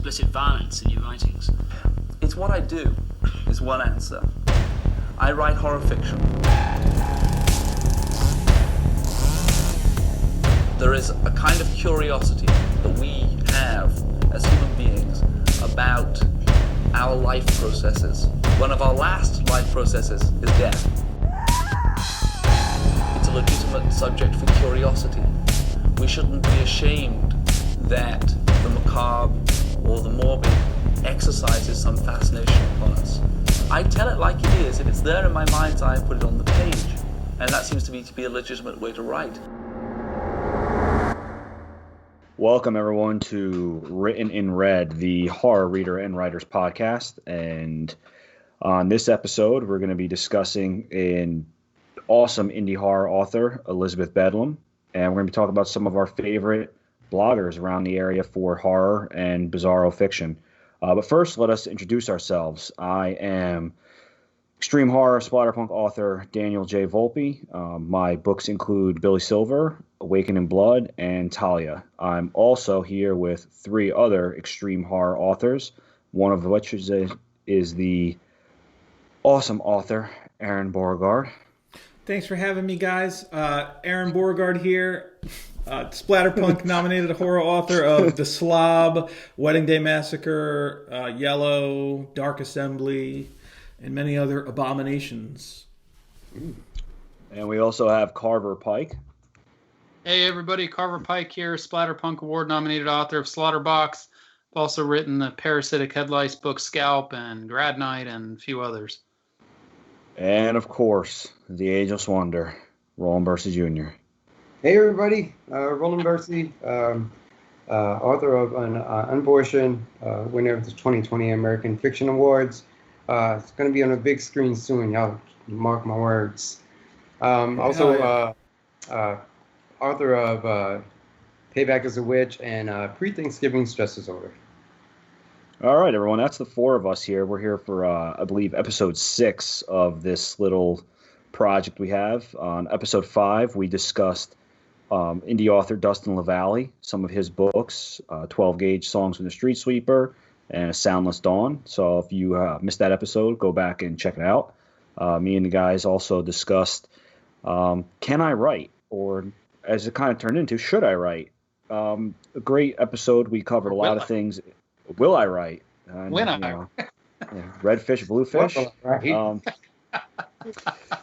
explicit violence in your writings? It's what I do, is one answer. I write horror fiction. There is a kind of curiosity that we have as human beings about our life processes. One of our last life processes is death. It's a legitimate subject for curiosity. We shouldn't be ashamed that the macabre or the morbid exercises some fascination upon us. I tell it like it is. If it's there in my mind's eye, I put it on the page. And that seems to me to be a legitimate way to write. Welcome, everyone, to Written in Red, the horror reader and writers podcast. And on this episode, we're going to be discussing an awesome indie horror author, Elizabeth Bedlam. And we're going to be talking about some of our favorite bloggers around the area for horror and bizarro fiction. But first, let us introduce ourselves. I am extreme horror splatterpunk author Daniel J. Volpe. My books include Billy Silver, Awaken in Blood, and Talia. I'm also here with three other extreme horror authors, one of which is the awesome author, Aaron Beauregard. Thanks for having me, guys. Aaron Beauregard here, splatterpunk nominated horror author of The Slob, Wedding Day Massacre, Yellow, Dark Assembly, and many other abominations. And we also have Carver Pike. Hey everybody, Carver Pike here, Splatterpunk Award-nominated author of Slaughterbox. I've also written the parasitic head lice book Scalp and Grad Night and a few others. And of course, the ageless wonder, Roland Bersie Jr. Hey everybody, Roland Bersie, author of Unbortion, winner of the 2020 American Fiction Awards. It's going to be on a big screen soon, y'all mark my words. Also, author of Payback as a Witch and Pre-Thanksgiving Stress Disorder. All right, everyone, that's the four of us here. We're here for, I believe, episode 6 of this little project we have. On episode 5, we discussed indie author Dustin LaValle, some of his books, 12-Gauge Songs from the Street Sweeper, and A Soundless Dawn. So if you missed that episode, go back and check it out. Me and the guys also discussed Can I Write? Or as it kind of turned into, Should I Write? A great episode. We covered a lot of things. Will I write? Red fish, blue fish.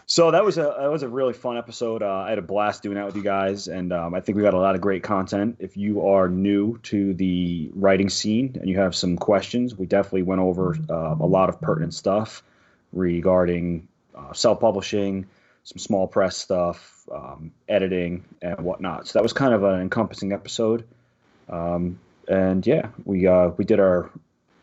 So that was a really fun episode. I had a blast doing that with you guys, and I think we got a lot of great content. If you are new to the writing scene and you have some questions, we definitely went over a lot of pertinent stuff regarding self-publishing, some small press stuff, editing, and whatnot. So that was kind of an encompassing episode. And yeah, we did our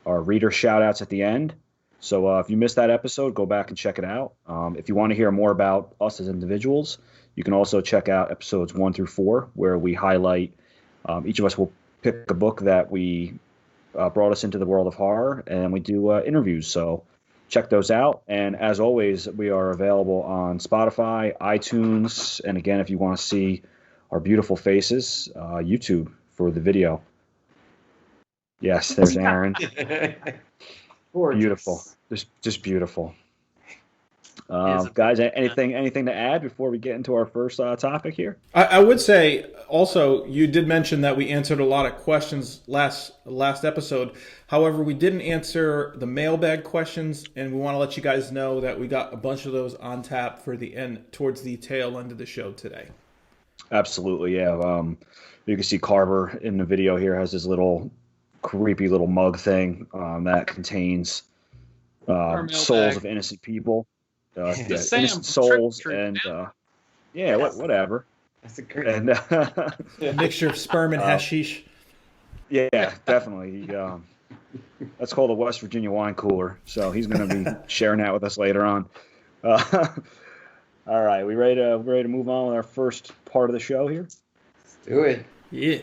reader shout outs at the end. So if you missed that episode, go back and check it out. If you want to hear more about us as individuals, you can also check out episodes 1 through 4, where we highlight, each of us will pick a book that we brought us into the world of horror, and we do interviews. So check those out. And as always, we are available on Spotify, iTunes, and again, if you want to see our beautiful faces, YouTube for the video. Yes, there's Aaron. Beautiful, just beautiful. Guys, anything to add before we get into our first topic here? I would say also, you did mention that we answered a lot of questions last episode. However, we didn't answer the mailbag questions, and we want to let you guys know that we got a bunch of those on tap for the end, towards the tail end of the show today. Absolutely, yeah. You can see Carver in the video here has his little creepy little mug thing that contains souls of innocent people, innocent souls, and whatever. That's a great. And A mixture of sperm and hashish. Yeah, definitely. That's called a West Virginia wine cooler. So he's going to be sharing that with us later on. All right, we ready to move on with our first part of the show here? Let's do it. Yeah.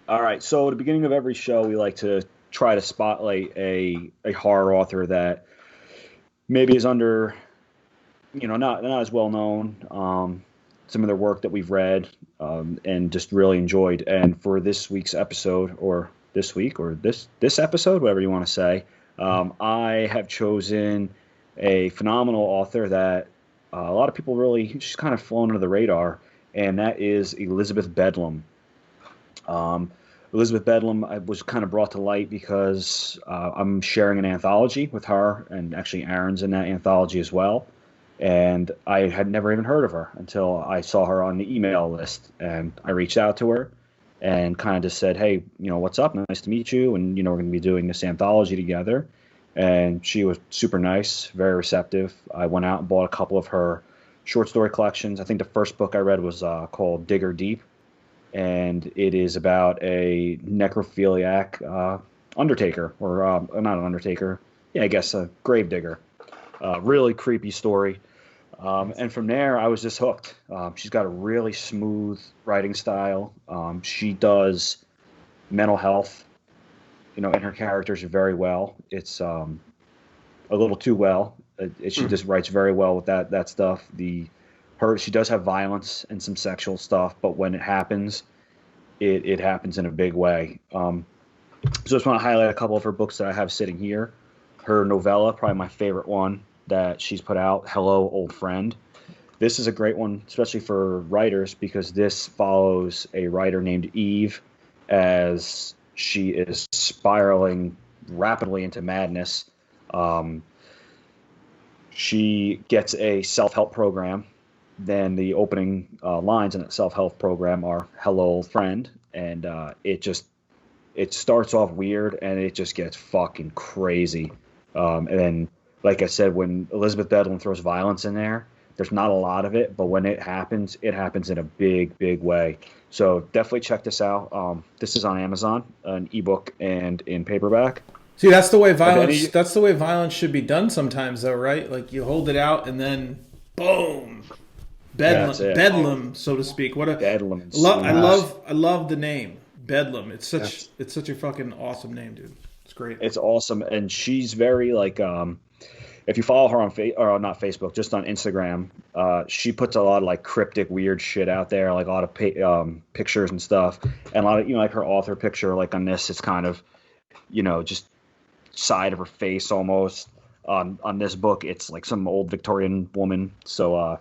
All right, so at the beginning of every show, we like to try to spotlight a horror author that maybe is under, not as well known. Some of their work that we've read and just really enjoyed. And for this week's episode, or this week or this episode, whatever you want to say. I have chosen a phenomenal author that a lot of people really, she's kind of flown under the radar, and that is Elizabeth Bedlam. Elizabeth Bedlam was kind of brought to light because I'm sharing an anthology with her, and actually Aaron's in that anthology as well. And I had never even heard of her until I saw her on the email list, and I reached out to her and kind of just said, hey, what's up? Nice to meet you. And, we're going to be doing this anthology together. And she was super nice, very receptive. I went out and bought a couple of her short story collections. I think the first book I read was called Digger Deep. And it is about a necrophiliac undertaker, or not an undertaker. Yeah, I guess a grave digger. Really creepy story. And from there, I was just hooked. She's got a really smooth writing style. She does mental health, in her characters very well. It's a little too well. She just writes very well with that stuff. She does have violence and some sexual stuff, but when it happens, it happens in a big way. So I just want to highlight a couple of her books that I have sitting here. Her novella, probably my favorite one that she's put out, Hello, Old Friend. This is a great one, especially for writers, because this follows a writer named Eve as she is spiraling rapidly into madness. She gets a self-help program. Then the opening lines in that self-help program are "Hello, old friend," and it starts off weird and it just gets fucking crazy. And then, like I said, when Elizabeth Bedlam throws violence in there, there's not a lot of it, but when it happens in a big, big way. So definitely check this out. This is on Amazon, an ebook and in paperback. See, that's the way violence. That's the way violence should be done sometimes, though, right? Like you hold it out and then boom, bedlam, so to speak. What a bedlam! I love the name Bedlam. It's such a fucking awesome name, dude. It's great. It's awesome, and she's very like. If you follow her on not Facebook, just on Instagram, she puts a lot of like cryptic, weird shit out there, like a lot of pictures and stuff, and a lot of like her author picture, like on this, it's kind of, just side of her face almost. On this book, it's like some old Victorian woman. So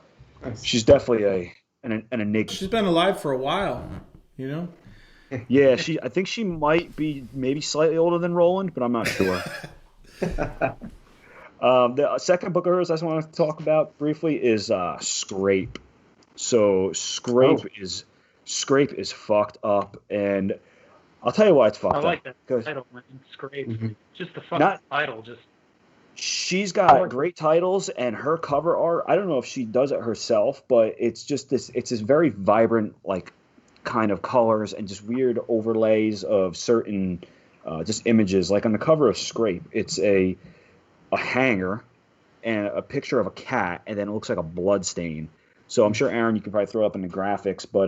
she's definitely an enigma. She's been alive for a while, Yeah, I think she might be maybe slightly older than Roland, but I'm not sure. The second book of hers I just want to talk about briefly is Scrape. So Scrape is fucked up, and I'll tell you why it's fucked up. I like that title, man. Scrape. Mm-hmm. Just the fucking title. She's got great titles, and her cover art, I don't know if she does it herself, but it's just this very vibrant, like, kind of colors and just weird overlays of certain just images. Like on the cover of Scrape, it's a hanger and a picture of a cat, and then it looks like a blood stain. So I'm sure, Aaron, you can probably throw up in the graphics, but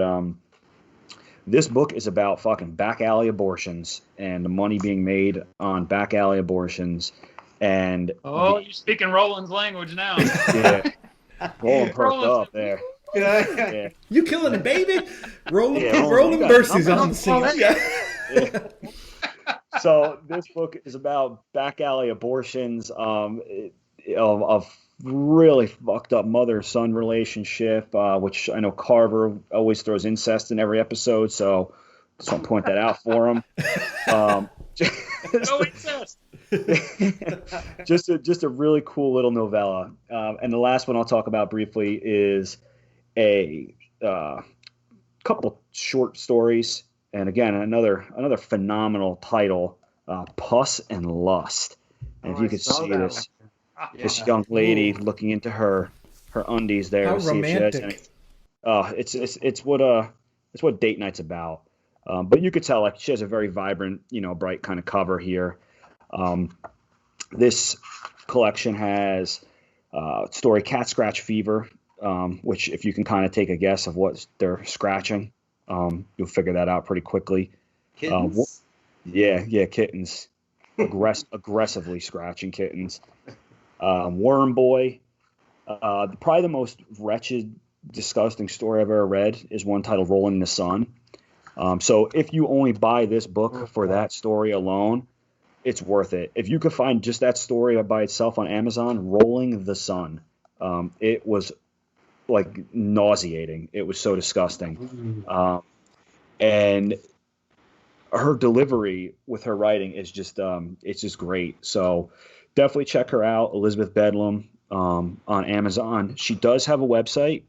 this book is about fucking back alley abortions and the money being made on back alley abortions. And you're speaking Roland's language now. Yeah, Roland perked up there. Yeah. You killing a baby? Roland Bersie's on the scene. Yeah. So this book is about back alley abortions, of really fucked up mother-son relationship, which I know Carver always throws incest in every episode, so just want to point that out for him. No incest. just a really cool little novella. And the last one I'll talk about briefly is a couple short stories. And again, another phenomenal title, Puss and Lust. And if you could see this young lady looking into her undies there. How to see romantic. If she has any, it's what date night's about. But you could tell like she has a very vibrant, bright kind of cover here. This collection has story Cat Scratch Fever, which if you can kind of take a guess of what they're scratching, you'll figure that out pretty quickly. Kittens? Yeah, kittens. Aggressively scratching kittens. Worm Boy. Probably the most wretched, disgusting story I've ever read is one titled Rolling in the Sun. So if you only buy this book for that story alone, it's worth it. If you could find just that story by itself on Amazon, Rolling the Sun, it was like nauseating. It was so disgusting. And her delivery with her writing is just it's just great. So definitely check her out, Elizabeth Bedlam, on Amazon. She does have a website.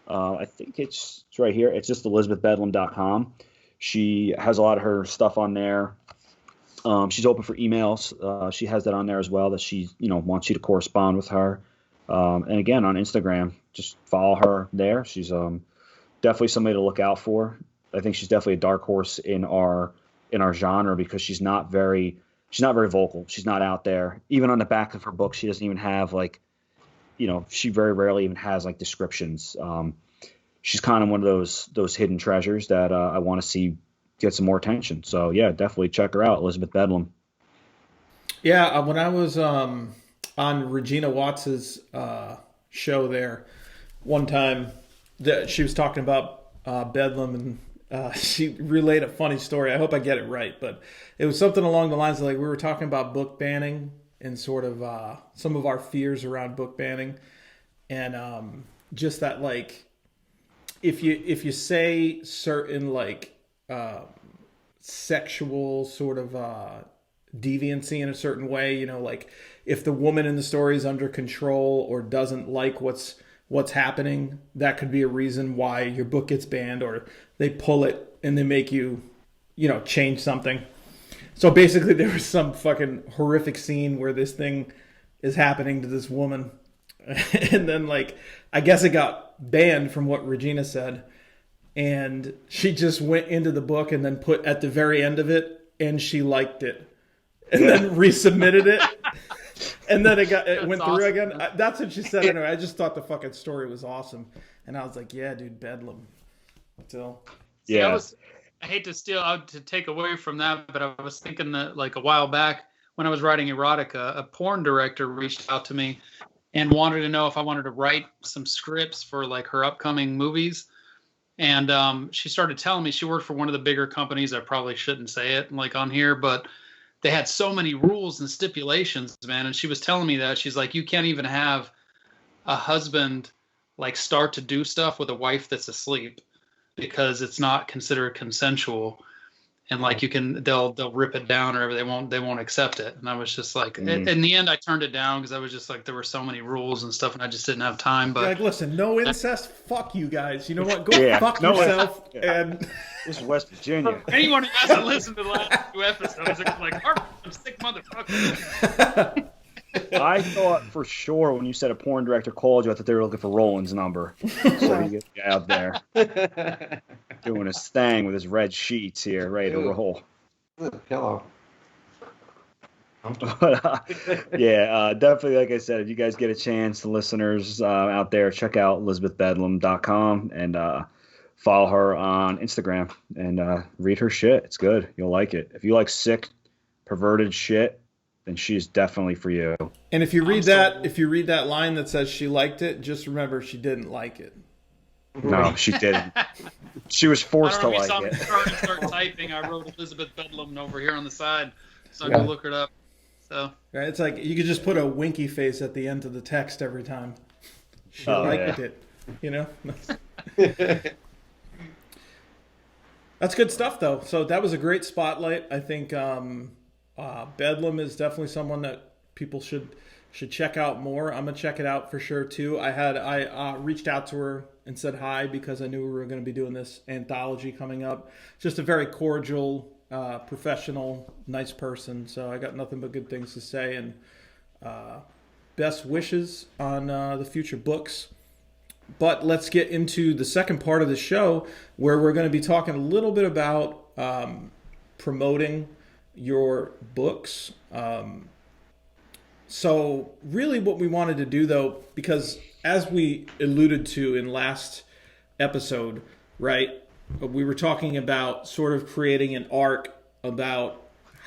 I think it's right here. It's just elizabethbedlam.com. She has a lot of her stuff on there. She's open for emails. She has that on there as well, that she wants you to correspond with her. And again, on Instagram, just follow her there. She's definitely somebody to look out for. I think she's definitely a dark horse in our genre, because she's not very vocal. She's not out there. Even on the back of her book, she doesn't even have she very rarely even has like descriptions. She's kind of one of those hidden treasures that I want to see get some more attention. So yeah, definitely check her out, Elizabeth Bedlam. Yeah, when I was on Regina Watts's show there one time, that she was talking about Bedlam, and she relayed a funny story. I hope I get it right, but it was something along the lines of, like, we were talking about book banning and sort of some of our fears around book banning, and just that, like, if you say certain like sexual sort of deviancy in a certain way, like if the woman in the story is under control or doesn't like what's happening, that could be a reason why your book gets banned, or they pull it and they make you change something. So basically there was some fucking horrific scene where this thing is happening to this woman, and then, like, I guess it got banned from what Regina said, and she just went into the book and then put at the very end of it, and she liked it, and then resubmitted it, and then it went through again. That's what she said. Anyway, I just thought the fucking story was awesome, and I was like, yeah, dude, Bedlam. So yeah, I hate to to take away from that, but I was thinking that, like, a while back when I was writing erotica, a porn director reached out to me and wanted to know if I wanted to write some scripts for, like, her upcoming movies. And she started telling me she worked for one of the bigger companies. I probably shouldn't say it, like, on here, but they had so many rules and stipulations, man. And she was telling me that. She's like, you can't even have a husband, like, start to do stuff with a wife that's asleep, because it's not considered consensual. And, like, they'll rip it down, or they won't accept it. And I was just like, in the end, I turned it down, because I was just like, there were so many rules and stuff, and I just didn't have time. But like, listen, no incest. Fuck you guys. You know what? Go fuck yourself. And this is West Virginia. Anyone who hasn't listened to the last 2 episodes are like, I'm sick motherfucker. I thought for sure when you said a porn director called you, I thought they were looking for Roland's number. So you get the guy out there doing his thing with his red sheets here, ready to roll. Hello. Definitely, like I said, if you guys get a chance, the listeners out there, check out elizabethbedlam.com and follow her on Instagram and read her shit. It's good. You'll like it. If you like sick, perverted shit, then she's definitely for you. And if you read that line that says she liked it, just remember she didn't like it. No, she didn't. She was forced to like it. Start typing. I wrote Elizabeth Bedlam over here on the side, so I can look it up. So right, it's like you could just put a winky face at the end of the text every time. She liked it, That's good stuff, though. So that was a great spotlight. I think Bedlam is definitely someone that people should check out more. I'm gonna check it out for sure too. I reached out to her and said hi, because I knew we were going to be doing this anthology coming up. Just a very cordial, professional, nice person. So I got nothing but good things to say, and best wishes on the future books. But let's get into the second part of the show, where we're going to be talking a little bit about promoting your books. So really what we wanted to do, though, because as we alluded to in last episode, right, we were talking about sort of creating an arc about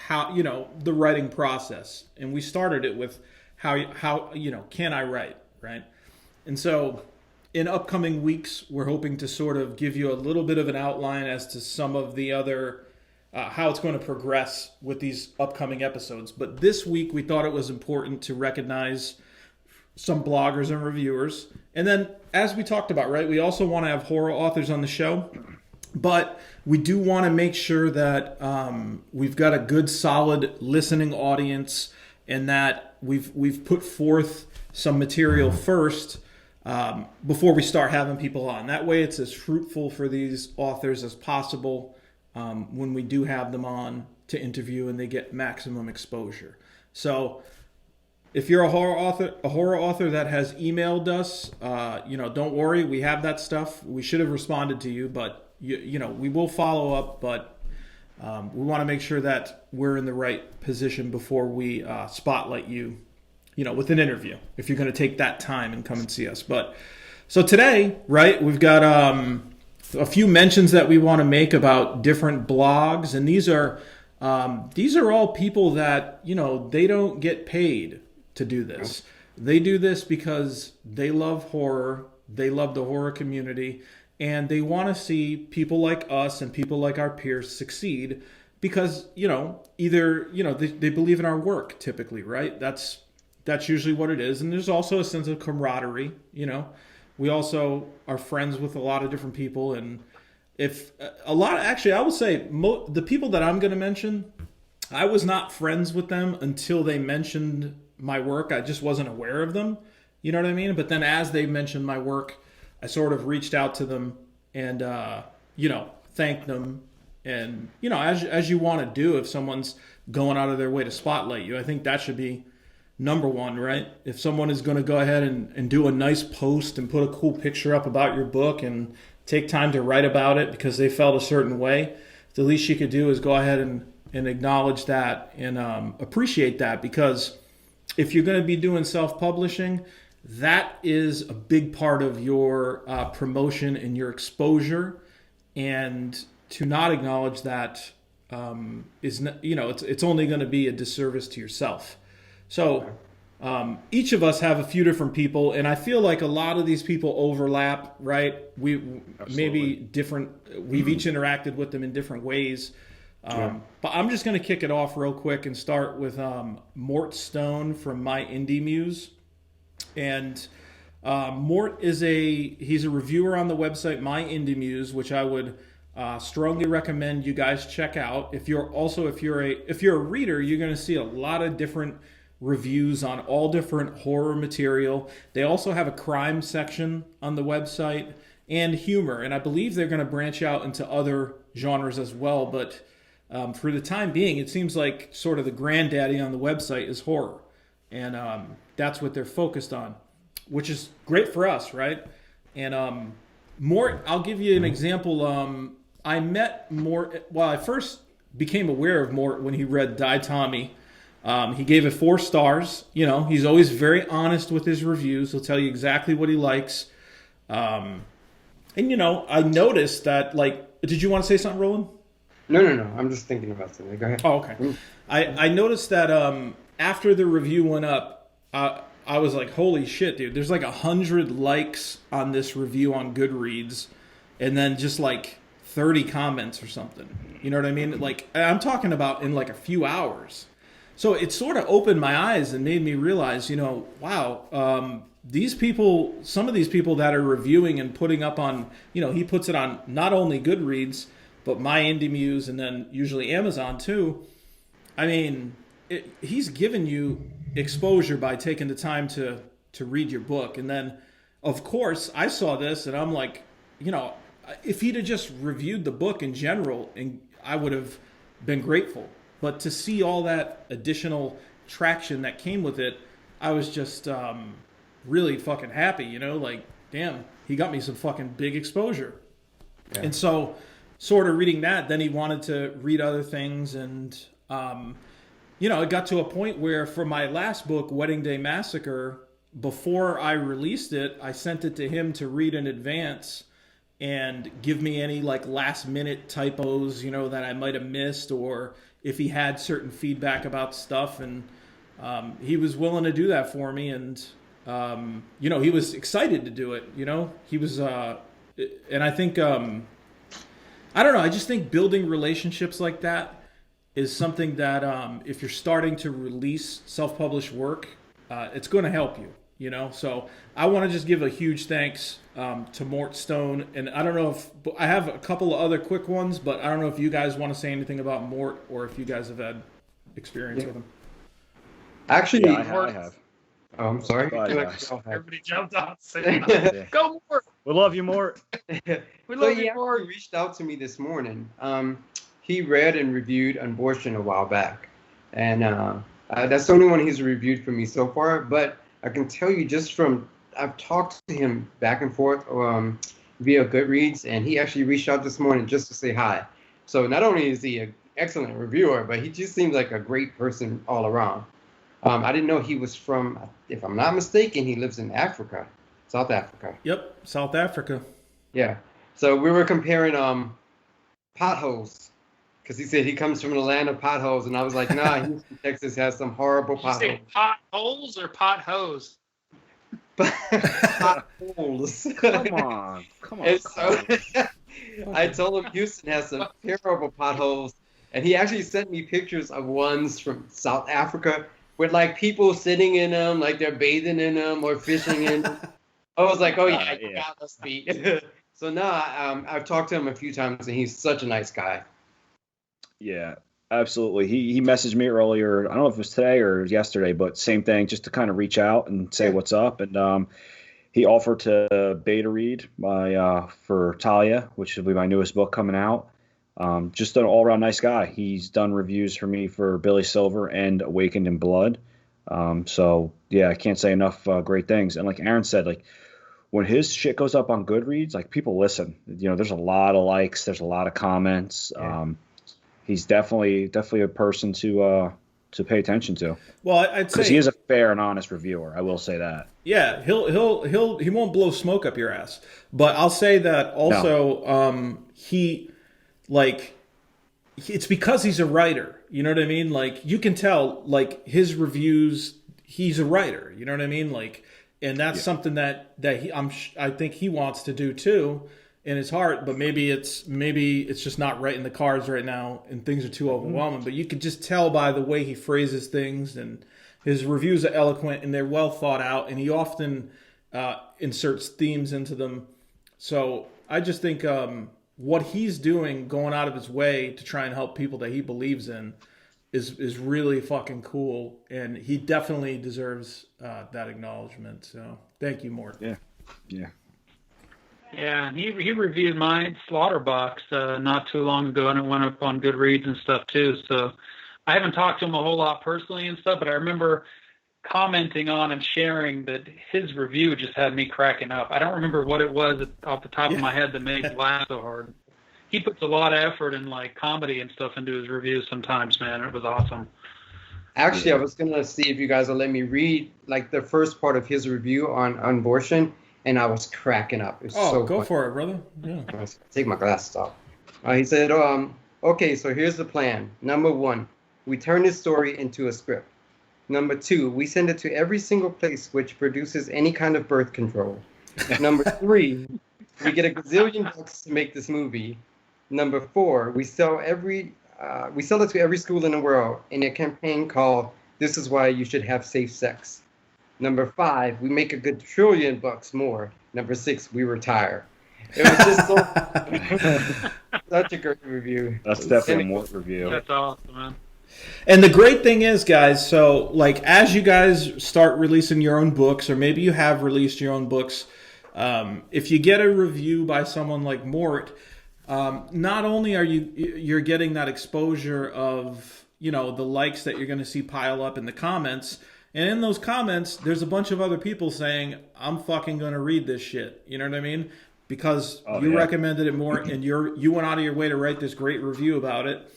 how, the writing process. And we started it with how can I write, right? And so in upcoming weeks, we're hoping to sort of give you a little bit of an outline as to some of the other, how it's going to progress with these upcoming episodes. But this week, we thought it was important to recognize some bloggers and reviewers. And then, as we talked about, right, we also want to have horror authors on the show. But we do want to make sure that we've got a good, solid listening audience, and that we've put forth some material first before we start having people on. That way it's as fruitful for these authors as possible when we do have them on to interview, and they get maximum exposure. So if you're a horror author that has emailed us, don't worry, we have that stuff. We should have responded to you, but we will follow up, but we want to make sure that we're in the right position before we spotlight you, with an interview, if you're going to take that time and come and see us. But so today, right, we've got a few mentions that we want to make about different blogs, and these are all people that, they don't get paid to do this. They do this because they love horror, they love the horror community, and they want to see people like us and people like our peers succeed because, either, they believe in our work typically, right? That's usually what it is. And there's also a sense of camaraderie, We also are friends with a lot of different people. And I would say the people that I'm going to mention, I was not friends with them until they mentioned my work. I just wasn't aware of them. You know what I mean? But then as they mentioned my work, I sort of reached out to them and, thanked them. And, as you want to do if someone's going out of their way to spotlight you, I think that should be number one, right? If someone is going to go ahead and do a nice post and put a cool picture up about your book and take time to write about it because they felt a certain way, the least you could do is go ahead and acknowledge that and appreciate that, because if you're going to be doing self-publishing, that is a big part of your promotion and your exposure, and to not acknowledge that it's only going to be a disservice to yourself. So each of us have a few different people, and I feel like a lot of these people overlap, right? We maybe different. We've each interacted with them in different ways. But I'm just going to kick it off real quick and start with Mort Stone from My Indie Muse. And Mort he's a reviewer on the website My Indie Muse, which I would strongly recommend you guys check out. If you're a reader, you're going to see a lot of different reviews on all different horror material. They also have a crime section on the website and humor, and I believe they're going to branch out into other genres as well. But for the time being, it seems like sort of the granddaddy on the website is horror, and that's what they're focused on, which is great for us, right? And Mort, I'll give you an example. I met Mort, I first became aware of Mort when he read Die Tommy. He gave it 4 stars. He's always very honest with his reviews. He'll tell you exactly what he likes. And I noticed that, did you want to say something, Roland? No. I'm just thinking about something. Go ahead. Oh, okay. I noticed that after the review went up, I was like, holy shit, dude. There's 100 likes on this review on Goodreads, and then just 30 comments or something. You know what I mean? I'm talking about in a few hours. So it sort of opened my eyes and made me realize, wow, some of these people that are reviewing and putting up on, he puts it on not only Goodreads, but My Indie Muse, and then usually Amazon too. I mean, he's given you exposure by taking the time to read your book. And then, of course, I saw this and I'm like, if he'd have just reviewed the book in general, and I would have been grateful. But to see all that additional traction that came with it, I was just really fucking happy, damn, he got me some fucking big exposure. Yeah. And so sort of reading that, then he wanted to read other things. And, it got to a point where for my last book, Wedding Day Massacre, before I released it, I sent it to him to read in advance and give me any last minute typos, that I might have missed, or if he had certain feedback about stuff. And he was willing to do that for me. And he was excited to do it. He was, and I think, I don't know. I just think building relationships like that is something that if you're starting to release self-published work, it's going to help you. So I want to just give a huge thanks to Mort Stone, and I don't know if I have a couple of other quick ones, but I don't know if you guys want to say anything about Mort or if you guys have had experience with him. Actually, I have. Oh, I'm sorry. Go ahead, Everybody jumped out saying, "Go Mort! We love you, Mort. We love you, He Mort!" reached out to me this morning. He read and reviewed Unbortion a while back, and that's the only one he's reviewed for me so far. But I can tell you I've talked to him back and forth via Goodreads, and he actually reached out this morning just to say hi. So not only is he an excellent reviewer, but he just seems like a great person all around. I didn't know he was from, if I'm not mistaken, he lives in Africa, South Africa. Yep, South Africa. Yeah. So we were comparing potholes, because he said he comes from the land of potholes, and I was like, nah, Houston, Texas has some horrible Did you say potholes. potholes or potholes? Potholes. Come on. And so I told him Houston has some terrible potholes, and he actually sent me pictures of ones from South Africa with like people sitting in them, like they're bathing in them or fishing in them. I was like, oh yeah, you got us beat. So now I've talked to him a few times, and he's such a nice guy. Yeah, absolutely. He messaged me earlier. I don't know if it was today or yesterday, but same thing, just to kind of reach out and say what's up. And he offered to beta read for Talia, which will be my newest book coming out. Just an all-around nice guy. He's done reviews for me for Billy Silver and Awakened in Blood. So yeah, I can't say enough great things. And like Aaron said, like when his shit goes up on Goodreads, like people listen. There's a lot of likes, there's a lot of comments. Yeah. He's definitely a person to pay attention to. Well, I'd say because he is a fair and honest reviewer. I will say that. Yeah, he won't blow smoke up your ass. But I'll say that also. It's because he's a writer. You know what I mean? Like you can tell, like his reviews, he's a writer. You know what I mean? Like, and that's something that I think he wants to do too in his heart. But maybe it's just not right in the cards right now, and things are too overwhelming. But you can just tell by the way he phrases things, and his reviews are eloquent and they're well thought out, and he often inserts themes into them. So I just think. What he's doing, going out of his way to try and help people that he believes in, is really fucking cool, and he definitely deserves that acknowledgement. So thank you, Mort. Yeah. Yeah, and he reviewed my Slaughterbox not too long ago, and it went up on Goodreads and stuff too. So I haven't talked to him a whole lot personally and stuff, but I remember commenting on and sharing that his review just had me cracking up. I don't remember what it was off the top of my head that made me laugh so hard. He puts a lot of effort and like comedy and stuff into his reviews sometimes, man. It was awesome. Actually, I was gonna see if you guys will let me read like the first part of his review on Unbortion, and I was cracking up. It's so go funny. for it, brother. Yeah. Take my glasses off. He said, okay, so here's the plan. Number 1, we turn this story into a script. Number 2, we send it to every single place which produces any kind of birth control. Number 3, we get a gazillion bucks to make this movie. Number 4, we sell it to every school in the world in a campaign called "This is Why You Should Have Safe Sex." Number 5, we make a good $1 trillion more. Number 6, we retire. It was just such a great review. That's definitely a Mort review. That's awesome, man. And the great thing is, guys, so like as you guys start releasing your own books, or maybe you have released your own books, if you get a review by someone like Mort, not only are you're getting that exposure of the likes that you're going to see pile up in the comments, and in those comments there's a bunch of other people saying I'm fucking going to read this shit. You know what I mean? Because you recommended it, Mort, and you went out of your way to write this great review about it.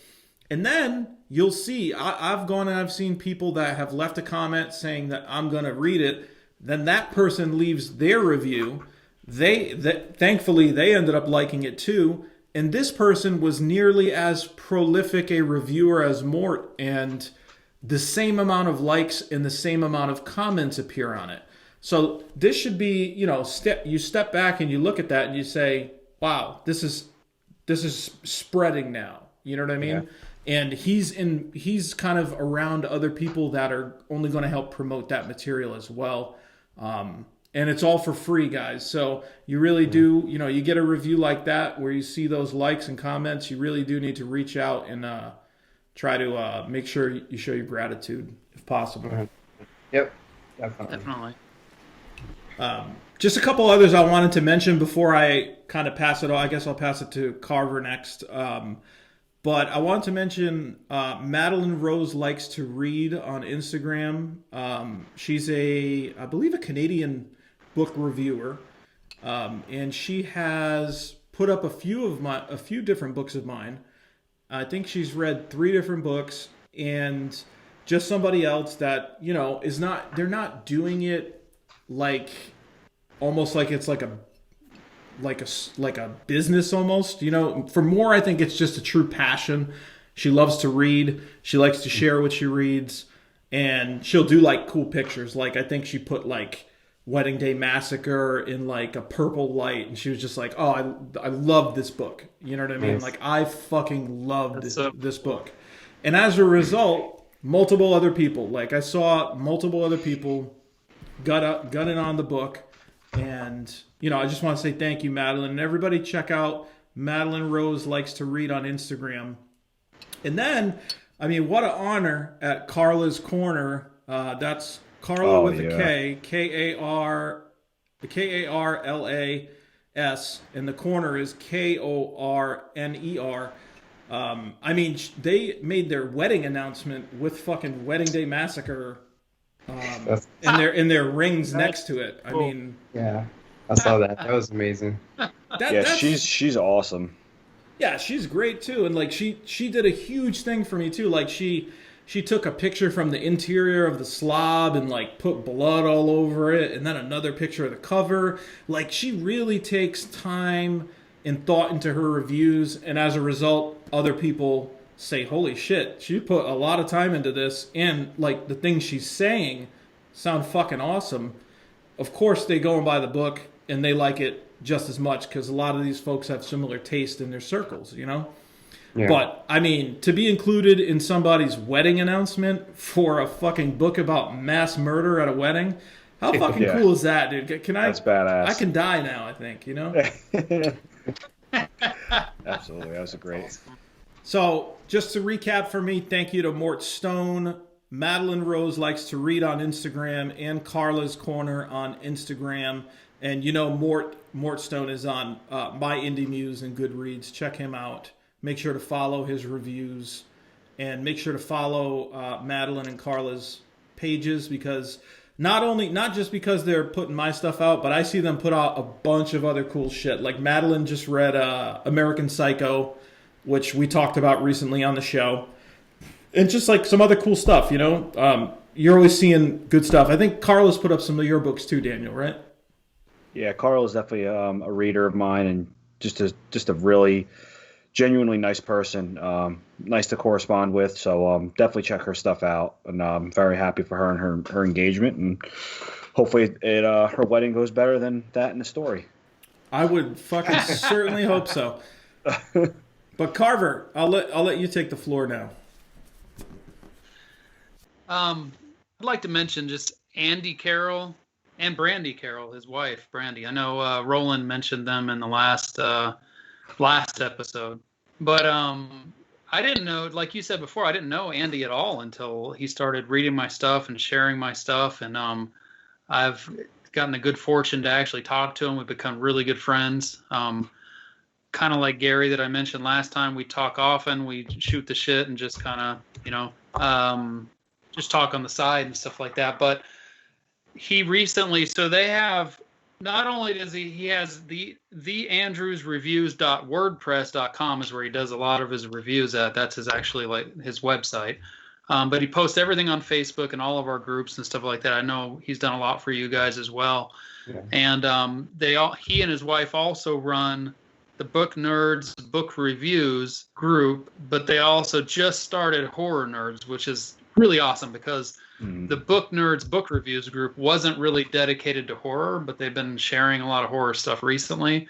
And then you'll see, I've gone and I've seen people that have left a comment saying that I'm going to read it. Then that person leaves their review. Thankfully, they ended up liking it too. And this person was nearly as prolific a reviewer as Mort, and the same amount of likes and the same amount of comments appear on it. So this should be, you step back and you look at that and you say, wow, this is spreading now. You know what I mean? Yeah. And he's kind of around other people that are only going to help promote that material as well. And it's all for free, guys. So you really do, you get a review like that where you see those likes and comments, you really do need to reach out and try to make sure you show your gratitude if possible. Mm-hmm. Yep, definitely. Just a couple others I wanted to mention before I kind of pass it on. I guess I'll pass it to Carver next. But I want to mention Madeline Rose Likes to Read on Instagram. She's I believe a Canadian book reviewer. And she has put up a few different books of mine. I think she's read 3 different books, and just somebody else that, they're not doing it like almost like it's like a business almost, For More, I think it's just a true passion. She loves to read. She likes to share what she reads, and she'll do like cool pictures. Like I think she put like Wedding Day Massacre in like a purple light, and she was just like, "Oh, I love this book." You know what I mean? Nice. Like I fucking loved this book, and as a result, multiple other people. Like I saw multiple other people got in on the book, and I just want to say thank you, Madeline, and everybody check out Madeline Rose Likes to Read on Instagram. And then, I mean, what an honor at Carla's Corner. That's Carla with a K, Karlas, and the corner is Korner. I mean, they made their wedding announcement with fucking Wedding Day Massacre in their rings next to it. I mean, yeah, I saw that. That was amazing. She's awesome. Yeah, she's great too, and like she did a huge thing for me too. Like she took a picture from the interior of the slob and like put blood all over it, and then another picture of the cover. Like she really takes time and thought into her reviews, and as a result, other people say, "Holy shit, she put a lot of time into this," and like the things she's saying sound fucking awesome. Of course, they go and buy the book, and they like it just as much because a lot of these folks have similar taste in their circles, Yeah. But, I mean, to be included in somebody's wedding announcement for a fucking book about mass murder at a wedding, how fucking cool is that, dude? That's badass. I can die now, I think, Absolutely, that was great. So, just to recap for me, thank you to Mort Stone, Madeline Rose Likes to Read on Instagram, and Carla's Corner on Instagram. And Mort Stone is on My Indie Muse and Goodreads. Check him out. Make sure to follow his reviews, and make sure to follow Madeline and Carla's pages, because not just because they're putting my stuff out, but I see them put out a bunch of other cool shit. Like Madeline just read American Psycho, which we talked about recently on the show, and just like some other cool stuff. You're always seeing good stuff. I think Carla's put up some of your books too, Daniel, right? Yeah, Carla's definitely a reader of mine, and just a really genuinely nice person, nice to correspond with. So definitely check her stuff out, and I'm very happy for her and her engagement, and hopefully her wedding goes better than that in the story. I would fucking certainly hope so. But Carver, I'll let you take the floor now. I'd like to mention just Andy Carroll and Brandy Carroll, his wife, Brandy. I know Roland mentioned them in the last episode. But I didn't know, like you said before, I didn't know Andy at all until he started reading my stuff and sharing my stuff. And I've gotten the good fortune to actually talk to him. We've become really good friends. Kind of like Gary that I mentioned last time. We talk often. We shoot the shit and just kind of, just talk on the side and stuff like that. But he recently, so they have, not only does he has the andrewsreviews.wordpress.com is where he does a lot of his reviews at. That's his website. But he posts everything on Facebook and all of our groups and stuff like that. I know he's done a lot for you guys as well. Yeah. And he and his wife also run the Book Nerds Book Reviews group, but they also just started Horror Nerds, which is really awesome because The Book Nerds Book Reviews group wasn't really dedicated to horror, but they've been sharing a lot of horror stuff recently.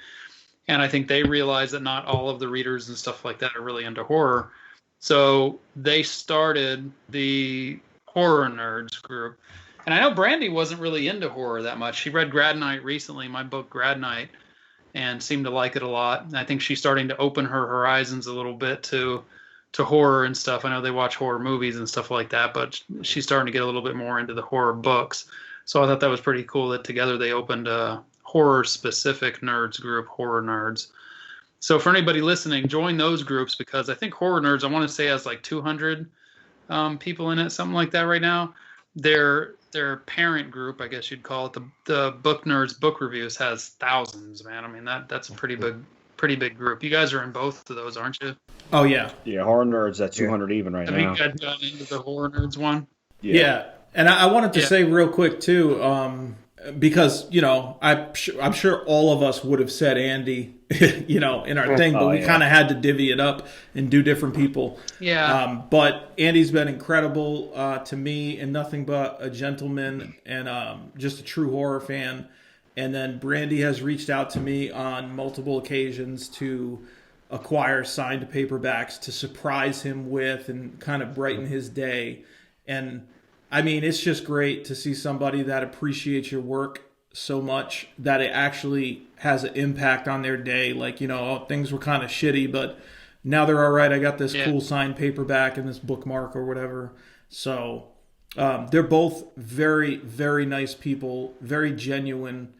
And I think they realize that not all of the readers and stuff like that are really into horror. So they started the Horror Nerds group. And I know Brandy wasn't really into horror that much. She read Grad Night recently, my book Grad Night, and seemed to like it a lot. And I think she's starting to open her horizons a little bit to horror and stuff. I know they watch horror movies and stuff like that, but she's starting to get a little bit more into the horror books. So I thought that was pretty cool that together they opened a horror-specific nerds group, Horror Nerds. So for anybody listening, join those groups because I think Horror Nerds, I want to say, has like 200 people in it, something like that right now. Their parent group, I guess you'd call it, the Book Nerds Book Reviews, has thousands, man. I mean, that's a pretty big group. You guys are in both of those, aren't you? Oh, yeah. Yeah, Horror Nerds at 200 even right now. Have you guys gotten into the Horror Nerds one? Yeah. And I wanted to say real quick, too, because, I'm sure all of us would have said Andy, in our thing, but we kind of had to divvy it up and do different people. Yeah. But Andy's been incredible to me and nothing but a gentleman and just a true horror fan. And then Brandy has reached out to me on multiple occasions to acquire signed paperbacks to surprise him with and kind of brighten his day. And I mean, it's just great to see somebody that appreciates your work so much that it actually has an impact on their day. Like, things were kind of shitty, but now they're all right. I got this cool signed paperback and this bookmark or whatever. So they're both very, very nice people, very genuine.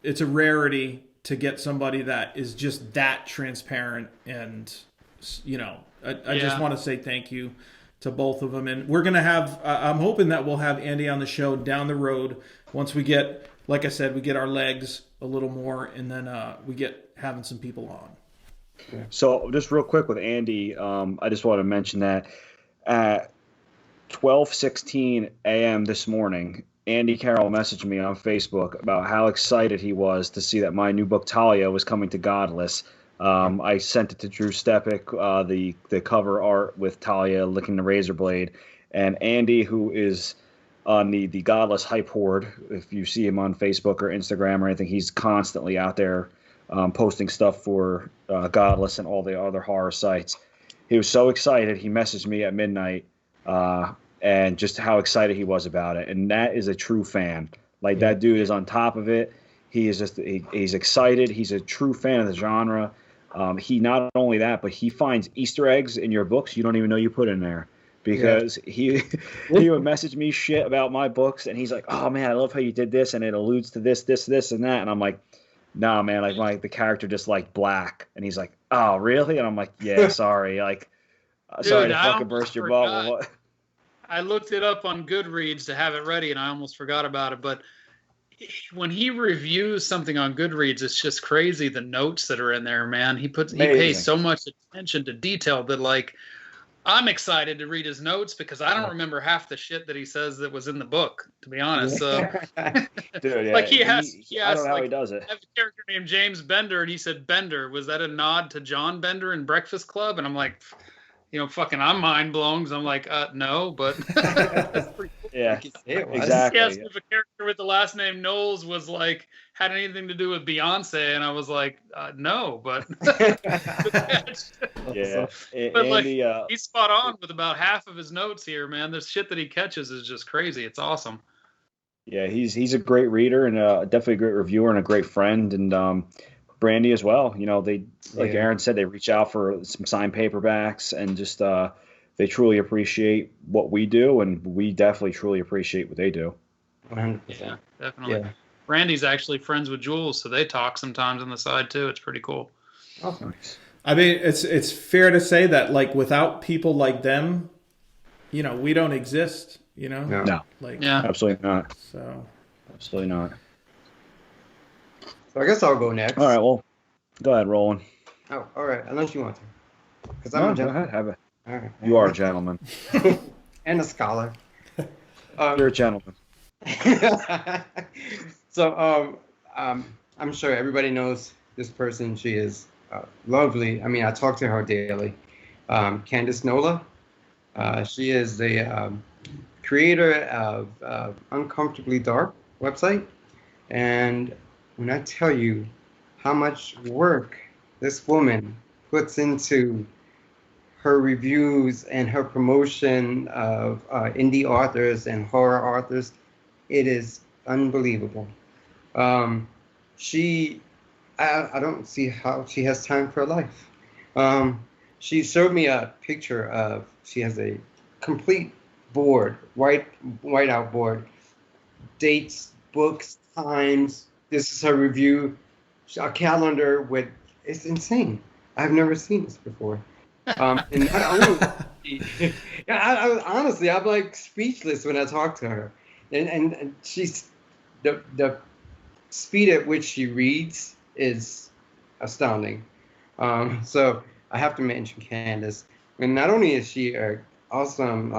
It's a rarity to get somebody that is just that transparent. And, I just want to say thank you to both of them. And we're going to have, I'm hoping that we'll have Andy on the show down the road once we get, like I said, we get our legs a little more and then we get having some people on. So just real quick with Andy, I just want to mention that at 12:16 a.m. this morning, Andy Carroll messaged me on Facebook about how excited he was to see that my new book Talia was coming to Godless. I sent it to Drew Stepik, the cover art with Talia licking the razor blade, and Andy, who is on the Godless hype horde. If you see him on Facebook or Instagram or anything, he's constantly out there posting stuff for Godless and all the other horror sites. He was so excited. He messaged me at midnight, and just how excited he was about it. And that is a true fan. Like that dude is on top of it. He is just he's excited. He's a true fan of the genre. He not only that, but he finds Easter eggs in your books you don't even know you put in there. Because he would message me shit about my books, and he's like, "Oh man, I love how you did this, and it alludes to this, and that." And I'm like, "Nah, man, like the character just like black." And he's like, "Oh, really?" And I'm like, "Yeah, sorry, like, sorry to fucking burst your bubble." I looked it up on Goodreads to have it ready, and I almost forgot about it. But when he reviews something on Goodreads, it's just crazy the notes that are in there, man. He pays so much attention to detail that, like, I'm excited to read his notes because I don't remember half the shit that he says that was in the book, to be honest. So, dude, yeah. Like he I don't know how like, he does it. I have a character named James Bender, and he said Bender. Was that a nod to John Bender in Breakfast Club? And I'm like, fucking, I'm mind blown because I'm like, no, but that's pretty cool. Yeah, He exactly. asked if a character with the last name Knowles was like had anything to do with Beyonce, and I was like, no, but yeah. But Andy, he's spot on with about half of his notes here, man. The shit that he catches is just crazy. It's awesome. Yeah, he's a great reader and definitely a great reviewer and a great friend, and Brandy as well. They, like Aaron said, they reach out for some signed paperbacks and just they truly appreciate what we do, and we definitely truly appreciate what they do. 100%. Yeah, definitely. Yeah. Randy's actually friends with Jules, so they talk sometimes on the side too. It's pretty cool. Oh, Nice. I mean, it's fair to say that, like, without people like them, we don't exist, No, Like, Yeah. absolutely not. So, Absolutely not. So I guess I'll go next. All right, well, go ahead, Roland. Oh, all right. Unless you want to. Because No, I'm a go gentleman. ahead, have it. All right. You are a gentleman. And a scholar. You're a gentleman. So, I'm sure everybody knows this person. She is lovely. I mean, I talk to her daily. Candice Nola. She is the creator of Uncomfortably Dark website. And when I tell you how much work this woman puts into her reviews and her promotion of indie authors and horror authors, it is unbelievable. I don't see how she has time for life. She showed me a picture of, she has a complete board, whiteout board, dates, books, times. This is her review, a calendar with, it's insane. I've never seen this before. And not only, honestly, I'm like speechless when I talk to her. And she's, the speed at which she reads is astounding. So I have to mention Candace. And not only is she an awesome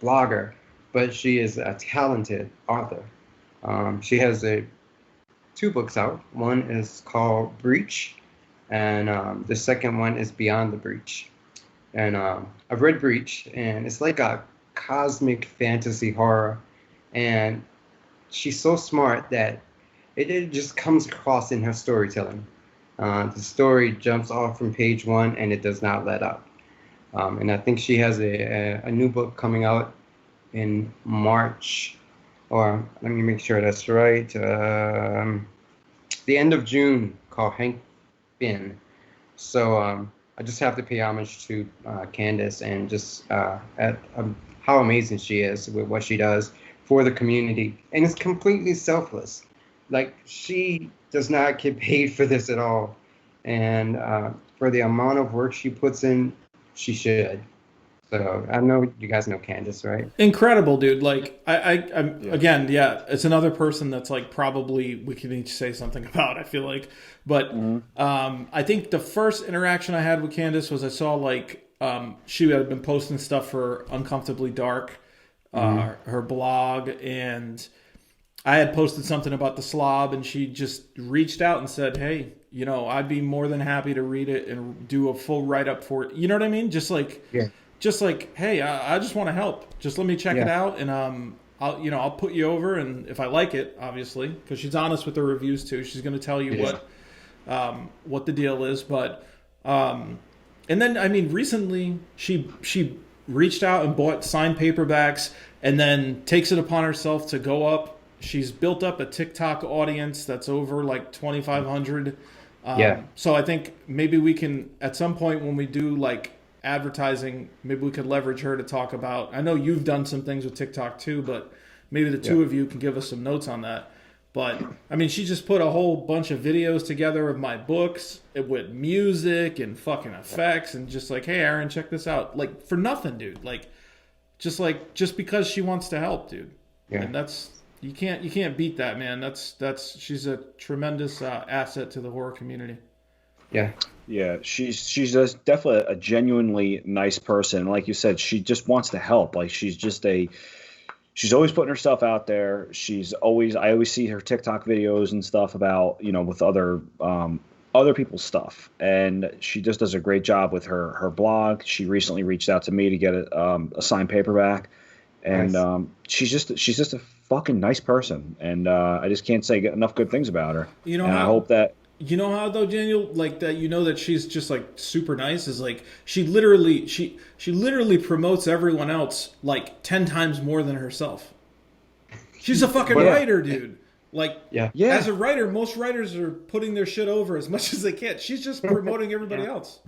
blogger, but she is a talented author. She has two books out. One is called Breach, and the second one is Beyond the Breach. And I've read Breach, and it's like a cosmic fantasy horror. And she's so smart that it just comes across in her storytelling. The story jumps off from page one, and it does not let up. And I think she has a new book coming out in March, or let me make sure that's right, the end of June, called Hank Finn. So I just have to pay homage to Candace and just at how amazing she is with what she does for the community. And it's completely selfless. Like, she does not get paid for this at all. And for the amount of work she puts in, she should. So I know you guys know Candace, right? Incredible, dude. Like, I'm again, yeah, it's another person that's like probably we can each say something about, I feel like. But I think the first interaction I had with Candace was I saw like she had been posting stuff for Uncomfortably Dark, her blog, and I had posted something about the slob, and she just reached out and said, hey, you know, I'd be more than happy to read it and do a full write-up for it. You know what I mean? Just like, hey, I just want to help. Just let me check it out, and I'll put you over, and if I like it, obviously, because she's honest with her reviews too. She's going to tell you what the deal is. But and then, I mean, recently she reached out and bought signed paperbacks, and then takes it upon herself to go up. She's built up a TikTok audience that's over like 2,500. So I think maybe we can, at some point when we do like advertising, maybe we could leverage her to talk about, I know you've done some things with TikTok too, but maybe the two of you can give us some notes on that. But I mean, she just put a whole bunch of videos together of my books with music and fucking effects, and just like, hey, Aaron, check this out. Like, for nothing, dude. Just because she wants to help, dude. Yeah. And that's, you can't beat that, man. That's she's a tremendous asset to the horror community. Yeah, she's just definitely a genuinely nice person. Like you said, she just wants to help. Like, she's always putting herself out there. I always see her TikTok videos and stuff about, you know, with other people's stuff, and she just does a great job with her blog. She recently reached out to me to get a signed paperback, and she's just a fucking nice person, and I just can't say enough good things about her. You know, and I hope that. You know how though, Daniel, like that, you know that she's just like super nice, is like she literally promotes everyone else like 10 times more than herself. She's a fucking writer, dude. Like, as a writer, most writers are putting their shit over as much as they can. She's just promoting everybody else.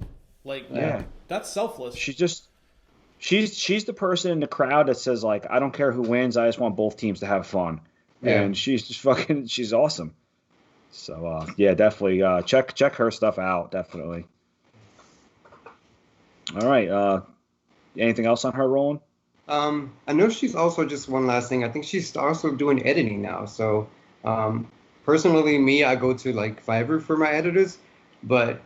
Like, that's selfless. She's the person in the crowd that says, like, I don't care who wins, I just want both teams to have fun. And she's just she's awesome. So definitely check her stuff out, definitely. All right. Anything else on her, Roland? I know she's also, just one last thing, I think she's also doing editing now. So personally, me, I go to like Fiverr for my editors, but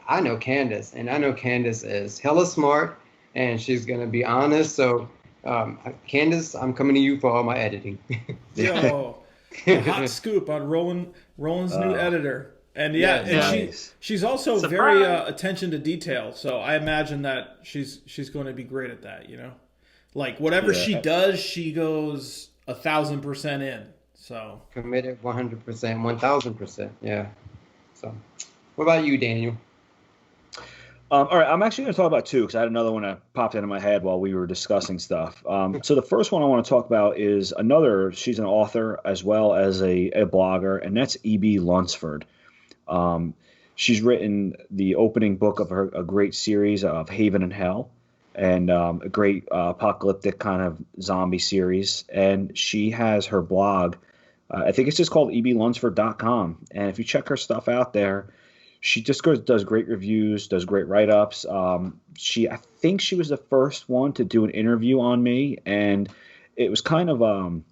I know Candace, and I know Candace is hella smart, and she's gonna be honest. So Candace, I'm coming to you for all my editing. Yo, hot scoop on Roland's new editor. And she's also very attention to detail. So I imagine that she's going to be great at that, you know? Like whatever Yeah. she does, she goes 1,000% in. So Committed 100%, 1,000%. Yeah. So, what about you, Daniel? All right, I'm actually going to talk about two because I had another one that popped into my head while we were discussing stuff. So the first one I want to talk about is another. She's an author as well as a blogger, and that's E.B. Lunsford. Um, she's written the opening book of a great series of Haven and Hell, and a great apocalyptic kind of zombie series. And she has her blog. I think it's just called eblunsford.com. And if you check her stuff out there, she just does great reviews, does great write-ups. I think she was the first one to do an interview on me, and it was kind of when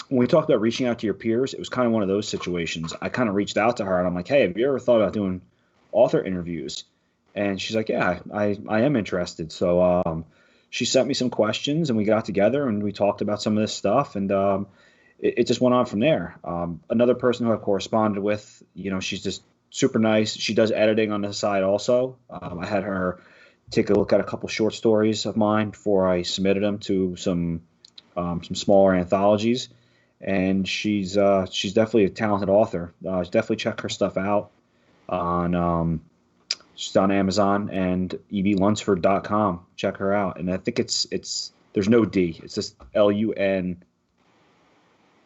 we talked about reaching out to your peers, it was kind of one of those situations. I kind of reached out to her, and I'm like, hey, have you ever thought about doing author interviews? And she's like, yeah, I am interested. So she sent me some questions, and we got together, and we talked about some of this stuff, and it just went on from there. Another person who I've corresponded with, she's just super nice. She does editing on the side also. I had her take a look at a couple short stories of mine before I submitted them to some smaller anthologies. And she's definitely a talented author. Definitely check her stuff out on she's on Amazon and eblunsford.com. Check her out. And I think it's there's no D. It's just LUN.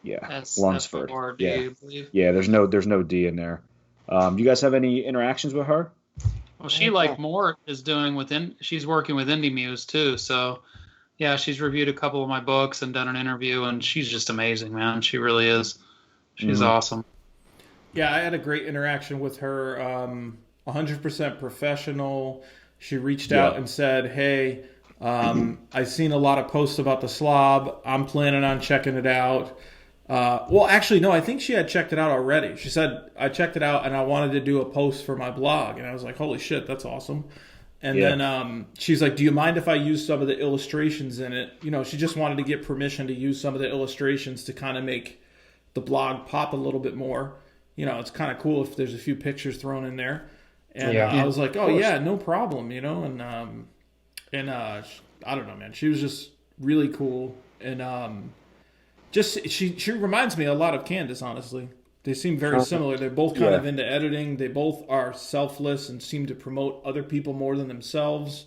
Yeah, Lunsford. Yeah, there's no D in there. Do you guys have any interactions with her? Well, she, like Mort, is doing she's working with Indie Muse too. So, yeah, she's reviewed a couple of my books and done an interview, and she's just amazing, man. She really is. She's awesome. Yeah, I had a great interaction with her. 100% professional. She reached out and said, "Hey, I've seen a lot of posts about the slob. I'm planning on checking it out." Well, actually, no, I think she had checked it out already. She said, I checked it out and I wanted to do a post for my blog. And I was like, holy shit, that's awesome. And then she's like, do you mind if I use some of the illustrations in it? She just wanted to get permission to use some of the illustrations to kind of make the blog pop a little bit more. It's kind of cool if there's a few pictures thrown in there. And I was like, oh, yeah, no problem, And I don't know, man. She was just really cool. And she reminds me a lot of Candace, honestly. They seem very similar. They're both kind of into editing. They both are selfless and seem to promote other people more than themselves.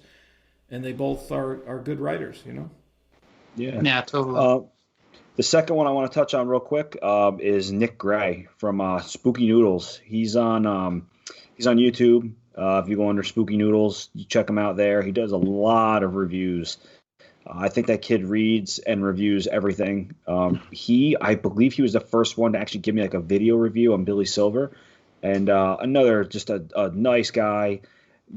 And they both are good writers, Yeah. Yeah, totally. The second one I want to touch on real quick is Nick Gray from Spooky Noodles. He's on YouTube. If you go under Spooky Noodles, you check him out there. He does a lot of reviews. I think that kid reads and reviews everything. I believe he was the first one to actually give me like a video review on Billy Silver, and another just a nice guy,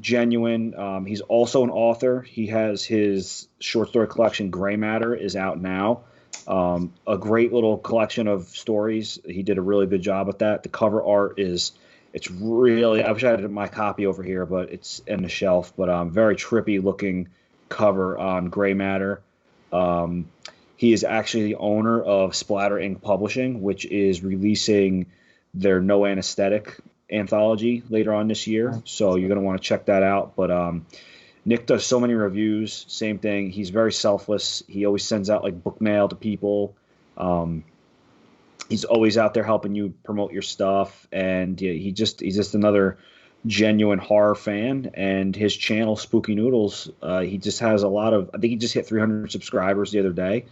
genuine. He's also an author. He has his short story collection Gray Matter is out now. A great little collection of stories. He did a really good job with that. The cover art it's really, I wish I had my copy over here, but it's in the shelf. But very trippy looking cover on Gray Matter. He is actually the owner of Splatter Ink Publishing, which is releasing their No Anesthetic anthology later on this year. So you're going to want to check that out. But Nick does so many reviews. Same thing. He's very selfless. He always sends out like book mail to people. He's always out there helping you promote your stuff. And he's just another genuine horror fan, and his channel Spooky Noodles, he just has a lot of, I think he just hit 300 subscribers the other day,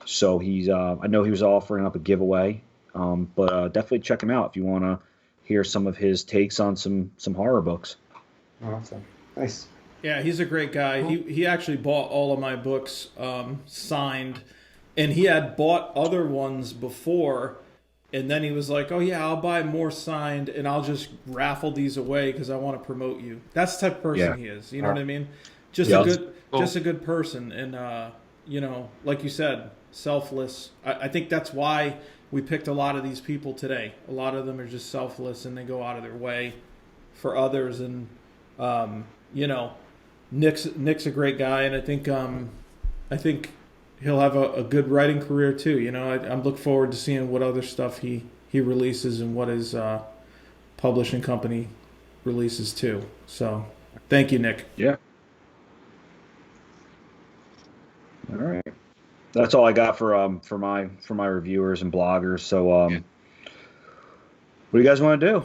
so he's I know he was offering up a giveaway, but definitely check him out if you want to hear some of his takes on some horror books. Awesome. Nice. Yeah, he's a great guy. He actually bought all of my books signed, and he had bought other ones before. And then he was like, oh, yeah, I'll buy more signed, and I'll just raffle these away because I want to promote you. That's the type of person he is. You know what I mean? Just a good person. And, like you said, selfless. I think that's why we picked a lot of these people today. A lot of them are just selfless, and they go out of their way for others. And, Nick's a great guy, and I think he'll have a good writing career too. I'm looking forward to seeing what other stuff he releases and what his publishing company releases too. So, thank you, Nick. Yeah. All right. That's all I got for my reviewers and bloggers. So what do you guys want to do?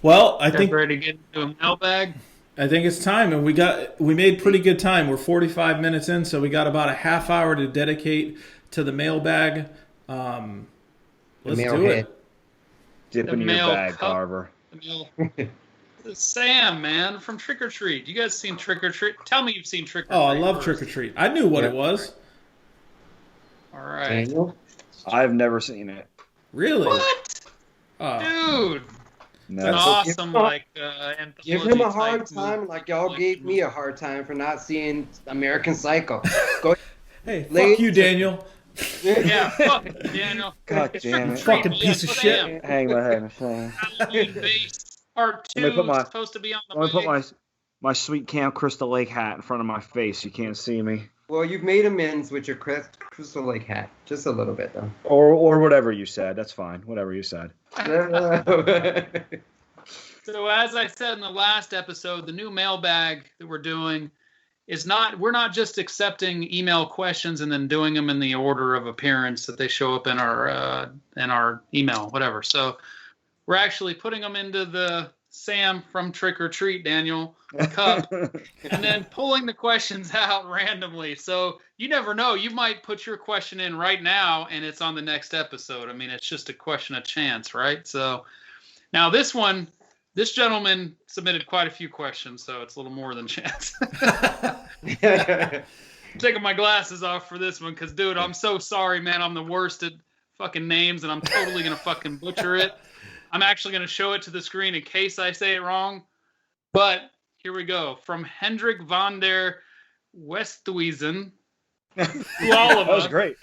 Well, I Guys think ready to get into a mailbag? it's time, and we made pretty good time. We're 45 minutes in, so we got about a half hour to dedicate to the mailbag. Let's do mailhead. it. Dip The into your mail bag, cup. Carver. Sam, man, from Trick or Treat. You guys seen Trick or Treat? Tell me you've seen Trick or Treat. Oh, I love first. Trick or Treat. I knew what it was. All right. Daniel? I've never seen it. Really? What? Oh. Dude. No. It's an awesome, Give him a anthology hard type time movie. like y'all gave me a hard time for not seeing American Psycho. Go Hey, Late- fuck you, Daniel. Yeah, fuck it, Daniel. God Trick damn or it. Treat, Fucking man, piece of Sam. shit. Hang my head. Let Halloween-based Part 2 me put my- is supposed to be on the me put way. my sweet Camp Crystal Lake hat in front of my face. You can't see me. Well, you've made amends with your Crystal Lake hat. Just a little bit, though. Or whatever you said. That's fine. Whatever you said. So as I said in the last episode, the new mailbag that we're doing is we're not just accepting email questions and then doing them in the order of appearance that they show up in our email, whatever. So we're actually putting them into the Sam from Trick or Treat, Daniel, cup, and then pulling the questions out randomly. So you never know. You might put your question in right now and it's on the next episode. I mean, it's just a question of chance, right? So now this gentleman submitted quite a few questions, so it's a little more than chance. I'm taking my glasses off for this one because, dude, I'm so sorry, man. I'm the worst at fucking names, and I'm totally going to fucking butcher it. I'm actually going to show it to the screen in case I say it wrong. But here we go. From Hendrik van der Westhuizen. To all of That was us. great.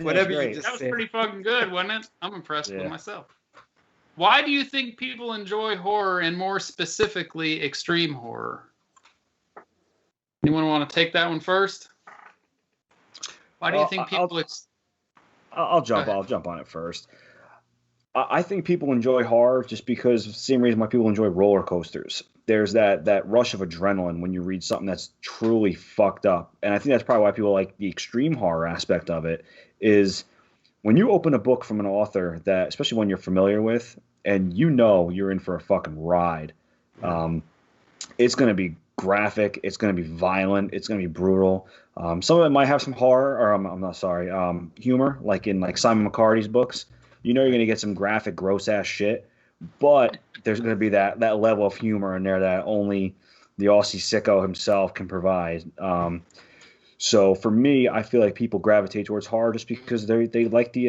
Whatever you great. just That was said. pretty fucking good, wasn't it? I'm impressed with Yeah. myself. Why do you think people enjoy horror, and more specifically, extreme horror? Anyone want to take that one first? Why do you think people? I'll jump. Go ahead. I'll jump on it first. I think people enjoy horror just because of the same reason why people enjoy roller coasters. There's that rush of adrenaline when you read something that's truly fucked up, and I think that's probably why people like the extreme horror aspect of it. Is when you open a book from an author that, especially one you're familiar with, and you know you're in for a fucking ride, it's going to be graphic, it's going to be violent, it's going to be brutal. Some of it might have some horror, or I'm not sorry, humor, like in Simon McCarthy's books. You know you're going to get some graphic, gross ass shit, but there's going to be that level of humor in there that only the Aussie sicko himself can provide. So for me, I feel like people gravitate towards horror just because they like the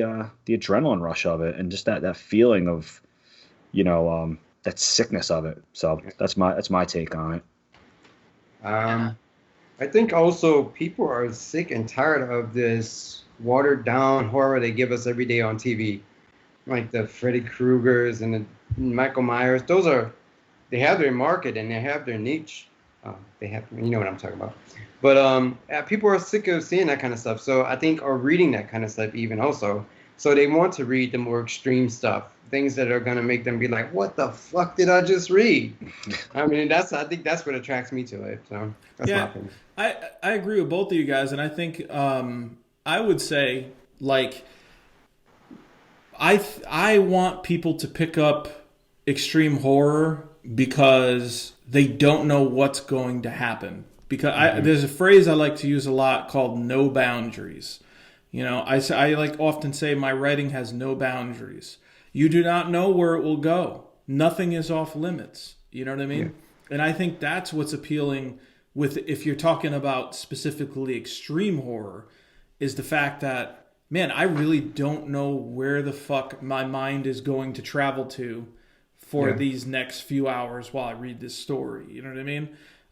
adrenaline rush of it and just that feeling of, that sickness of it. So that's my take on it. I think also people are sick and tired of this watered down horror they give us every day on TV, like the Freddy Kruegers and the Michael Myers. They have their market and they have their niche. They have, you know what I'm talking about. But people are sick of seeing that kind of stuff. So I think, or reading that kind of stuff even also. So they want to read the more extreme stuff, things that are going to make them be like, what the fuck did I just read? I mean, I think that's what attracts me to it. So that's my opinion. I agree with both of you guys. And I think I would say, like, I want people to pick up extreme horror because they don't know what's going to happen. Because there's a phrase I like to use a lot called no boundaries. I like often say my writing has no boundaries. You do not know where it will go. Nothing is off limits. You know what I mean? Yeah. And I think that's what's appealing with, if you're talking about specifically extreme horror, is the fact that, man, I really don't know where the fuck my mind is going to travel to for these next few hours while I read this story. You know what I mean?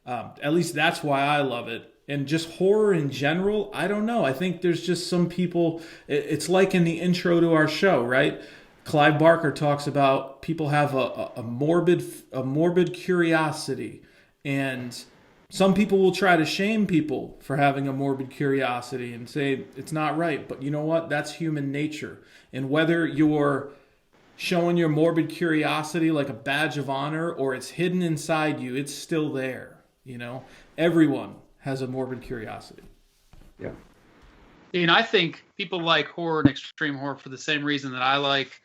At least that's why I love it. And just horror in general, I don't know. I think there's just some people, it's like in the intro to our show, right? Clive Barker talks about people have a morbid curiosity. And some people will try to shame people for having a morbid curiosity and say it's not right. But you know what? That's human nature. And whether you're showing your morbid curiosity like a badge of honor or it's hidden inside you, it's still there. Everyone has a morbid curiosity. Yeah. You know, I think people like horror and extreme horror for the same reason that I like